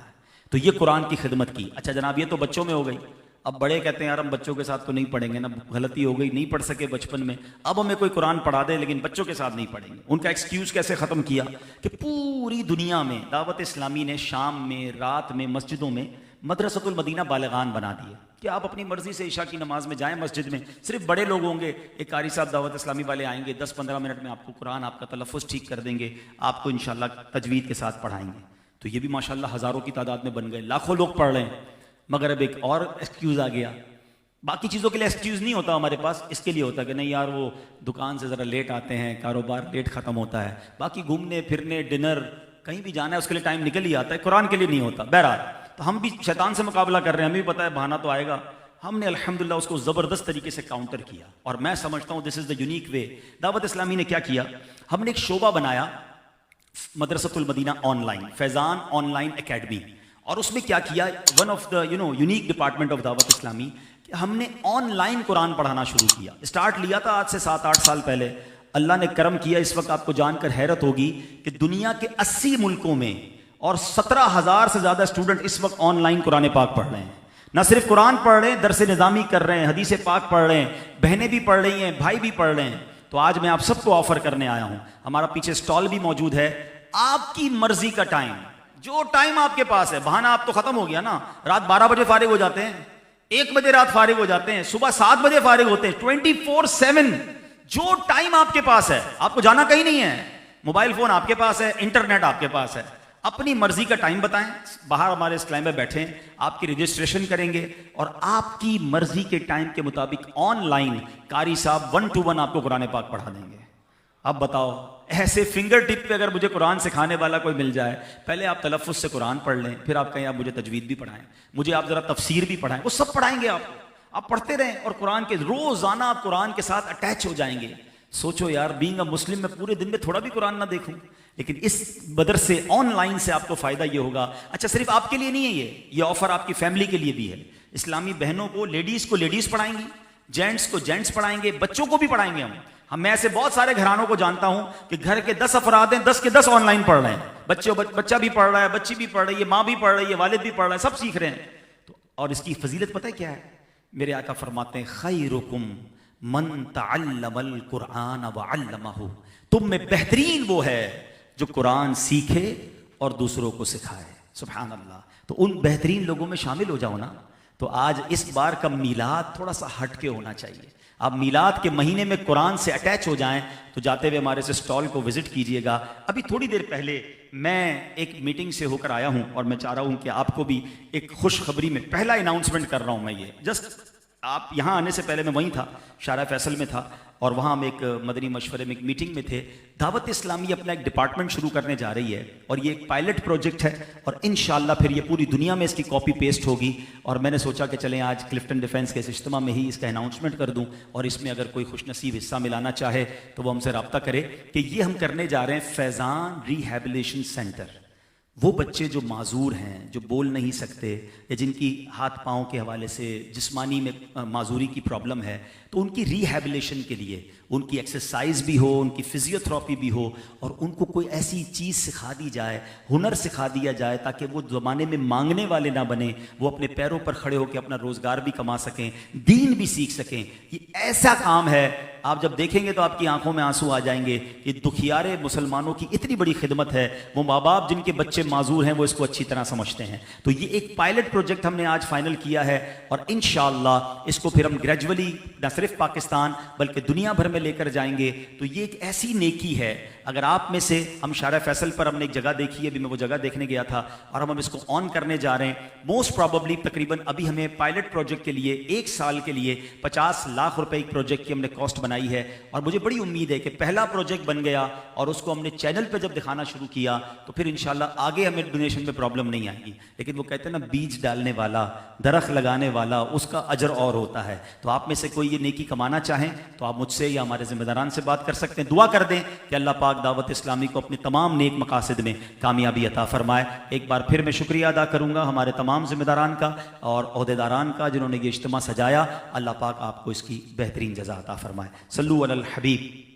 تو یہ قرآن کی خدمت کی. اچھا جناب، یہ تو بچوں میں ہو گئی. اب بڑے کہتے ہیں یار ہم بچوں کے ساتھ تو نہیں پڑھیں گے نا، غلطی ہو گئی، نہیں پڑھ سکے بچپن میں، اب ہمیں کوئی قرآن پڑھا دے لیکن بچوں کے ساتھ نہیں پڑھیں گے۔ ان کا ایکسکیوز کیسے ختم کیا کہ پوری دنیا میں دعوت اسلامی نے شام میں، رات میں، مسجدوں میں مدرسۃ المدینہ بالغان بنا دیے کہ آپ اپنی مرضی سے عشاء کی نماز میں جائیں مسجد میں، صرف بڑے لوگ ہوں گے، ایک قاری صاحب دعوت اسلامی والے آئیں گے، 10-15 منٹ میں آپ کو قرآن، آپ کا تلفظ ٹھیک کر دیں گے، آپ کو انشاءاللہ تجوید کے ساتھ پڑھائیں گے۔ تو یہ بھی ماشاءاللہ ہزاروں کی تعداد میں بن گئے، لاکھوں لوگ پڑھ رہے ہیں۔ مگر اب ایک اور ایکسکیوز آ گیا، باقی چیزوں کے لیے ایکسکیوز نہیں ہوتا ہمارے پاس، اس کے لیے ہوتا کہ نہیں یار وہ دکان سے ذرا لیٹ آتے ہیں، کاروبار لیٹ ختم ہوتا ہے، باقی گھومنے پھرنے، ڈنر، کہیں بھی جانا ہے اس کے لیے ٹائم نکل ہی آتا ہے، قرآن کے لیے نہیں ہوتا۔ بہرحال تو ہم بھی شیطان سے مقابلہ کر رہے ہیں، ہمیں بھی پتہ ہے بہانہ تو آئے گا، ہم نے الحمدللہ اس کو زبردست طریقے سے کاؤنٹر کیا، اور میں سمجھتا ہوں دس از دا یونیک وے۔ دعوت اسلامی نے کیا کیا، ہم نے ایک شعبہ بنایا مدرسۃ المدینہ on line, Faizan on line academy, اور اس میں کیا کیا، one of the unique department of دعوت اسلامی، کہ ہم نے آن لائن قرآن پڑھانا شروع کیا۔ اسٹارٹ لیا تھا آج سے 7-8 سال پہلے، اللہ نے کرم کیا، اس وقت آپ کو جان کر حیرت ہوگی کہ دنیا کے 80 ملکوں میں اور 17,000 سے زیادہ اسٹوڈنٹ اس وقت آن لائن قرآن پاک پڑھ رہے ہیں۔ نہ صرف قرآن پڑھ رہے ہیں، درس نظامی کر رہے ہیں، حدیث پاک پڑھ رہے ہیں، بہنیں بھی پڑھ رہی ہیں، بھائی بھی پڑھ رہے ہیں۔ تو آج میں آپ سب کو آفر کرنے آیا ہوں، ہمارا پیچھے سٹال بھی موجود ہے، آپ کی مرضی کا ٹائم، جو ٹائم آپ کے پاس ہے، بہانہ آپ تو ختم ہو گیا نا، رات 12 بجے فارغ ہو جاتے ہیں، 1 بجے رات فارغ ہو جاتے ہیں، صبح 7 بجے فارغ ہوتے ہیں، 24/7 جو ٹائم آپ کے پاس ہے، آپ کو جانا کہیں نہیں ہے، موبائل فون آپ کے پاس ہے، انٹرنیٹ آپ کے پاس ہے، اپنی مرضی کا ٹائم بتائیں، باہر ہمارے اس کلائم میں بیٹھیں، آپ کی رجسٹریشن کریں گے اور آپ کی مرضی کے ٹائم کے مطابق آن لائن قاری صاحب 1 to 1 آپ کو قرآن پاک پڑھا دیں گے۔ اب بتاؤ، ایسے فنگر ٹپ پہ اگر مجھے قرآن سکھانے والا کوئی مل جائے، پہلے آپ تلفظ سے قرآن پڑھ لیں، پھر آپ کہیں آپ مجھے تجوید بھی پڑھائیں، مجھے آپ ذرا تفسیر بھی پڑھائیں، وہ سب پڑھائیں گے آپ کو، آپ پڑھتے رہیں اور قرآن کے روزانہ آپ قرآن کے ساتھ اٹیچ ہو جائیں گے۔ سوچو یار، بینگ اے مسلم میں پورے دن میں تھوڑا بھی قرآن نہ دیکھوں، لیکن اس مدرسے آن لائن سے آپ کو فائدہ یہ ہوگا۔ اچھا، صرف آپ کے لیے نہیں ہے، یہ آفر آپ کی فیملی کے لیے بھی ہے۔ اسلامی بہنوں کو لیڈیز پڑھائیں گی، جینٹس کو جینٹس پڑھائیں گے، بچوں کو بھی پڑھائیں گے ہم میں ایسے بہت سارے گھرانوں کو جانتا ہوں کہ گھر کے 10 افراد ہیں، 10 کے 10 آن لائن پڑھ رہے ہیں، بچہ بھی پڑھ رہا ہے، بچی بھی پڑھ رہی ہے، ماں بھی پڑھ رہی ہے، والد بھی پڑھ رہا ہے، سب سیکھ رہے ہیں۔ تو اور اس کی فضیلت پتہ ہے کیا ہے؟ میرے آقا فرماتے ہیں خیرکم من تعلم القرآن وعلمہ، تم میں بہترین وہ ہے جو قرآن سیکھے اور دوسروں کو سکھائے۔ سبحان اللہ، تو ان بہترین لوگوں میں شامل ہو جاؤ نا۔ تو آج اس بار کا میلاد تھوڑا سا ہٹ کے ہونا چاہیے، آپ میلاد کے مہینے میں قرآن سے اٹیچ ہو جائیں۔ تو جاتے ہوئے ہمارے سے سٹال کو وزٹ کیجئے گا۔ ابھی تھوڑی دیر پہلے میں ایک میٹنگ سے ہو کر آیا ہوں اور میں چاہ رہا ہوں کہ آپ کو بھی ایک خوشخبری میں پہلا اناؤنسمنٹ کر رہا ہوں میں، یہ جسٹ آپ یہاں آنے سے پہلے میں وہیں تھا، شارع فیصل میں تھا، اور وہاں ہم ایک مدنی مشورے میں ایک میٹنگ میں تھے۔ دعوت اسلامی اپنا ایک ڈپارٹمنٹ شروع کرنے جا رہی ہے، اور یہ ایک پائلٹ پروجیکٹ ہے، اور انشاءاللہ پھر یہ پوری دنیا میں اس کی کاپی پیسٹ ہوگی۔ اور میں نے سوچا کہ چلیں آج کلفٹن ڈیفینس کے اس اجتماع میں ہی اس کا اناؤنسمنٹ کر دوں، اور اس میں اگر کوئی خوش نصیب حصہ ملانا چاہے تو وہ ہم سے رابطہ کرے کہ یہ ہم کرنے جا رہے ہیں فیضان ریہیبلیشن سینٹر۔ وہ بچے جو معذور ہیں، جو بول نہیں سکتے، یا جن کی ہاتھ پاؤں کے حوالے سے جسمانی میں معذوری کی پرابلم ہے، تو ان کی ریہیبلیشن کے لیے ان کی ایکسرسائز بھی ہو، ان کی فزیوتھراپی بھی ہو، اور ان کو کوئی ایسی چیز سکھا دی جائے، ہنر سکھا دیا جائے تاکہ وہ زمانے میں مانگنے والے نہ بنیں، وہ اپنے پیروں پر کھڑے ہو کے اپنا روزگار بھی کما سکیں، دین بھی سیکھ سکیں۔ یہ ایسا کام ہے، آپ جب دیکھیں گے تو آپ کی آنکھوں میں آنسو آ جائیں گے۔ یہ دکھیارے مسلمانوں کی اتنی بڑی خدمت ہے، وہ ماں باپ جن کے بچے معذور ہیں وہ اس کو اچھی طرح سمجھتے ہیں۔ تو یہ ایک پائلٹ پروجیکٹ ہم نے آج فائنل کیا ہے، اور انشاءاللہ اس کو پھر ہم گریجولی نہ صرف پاکستان بلکہ دنیا بھر میں لے کر جائیں گے۔ تو یہ ایک ایسی نیکی ہے، اگر آپ میں سے، ہم شارع فیصل پر ہم نے ایک جگہ دیکھی ہے، ابھی میں وہ جگہ دیکھنے گیا تھا، اور ہم اس کو آن کرنے جا رہے ہیں۔ موسٹ پروبیبلی تقریباً ابھی ہمیں پائلٹ پروجیکٹ کے لیے 1 سال کے لیے 50 لاکھ روپے ایک پروجیکٹ کی ہم نے کاسٹ بنائی ہے، اور مجھے بڑی امید ہے کہ پہلا پروجیکٹ بن گیا اور اس کو ہم نے چینل پہ جب دکھانا شروع کیا تو پھر انشاءاللہ آگے ہمیں ڈونیشن میں پرابلم نہیں آئے گی۔ لیکن وہ کہتے ہیں نا، بیج ڈالنے والا، درخت لگانے والا، اس کا اجر اور ہوتا ہے۔ تو آپ میں سے کوئی یہ نیکی کمانا چاہیں تو آپ مجھ سے یا ہمارے ذمہ داران سے بات کر سکتے ہیں۔ دعا کر دیں کہ اللہ پاک دعوت اسلامی کو اپنے تمام نیک مقاصد میں کامیابی عطا فرمائے۔ ایک بار پھر میں شکریہ ادا کروں گا ہمارے تمام ذمہ داران کا اور عہدیداران کا جنہوں نے یہ اجتماع سجایا۔ اللہ پاک آپ کو اس کی بہترین جزا عطا فرمائے۔ صلو علی الحبیب۔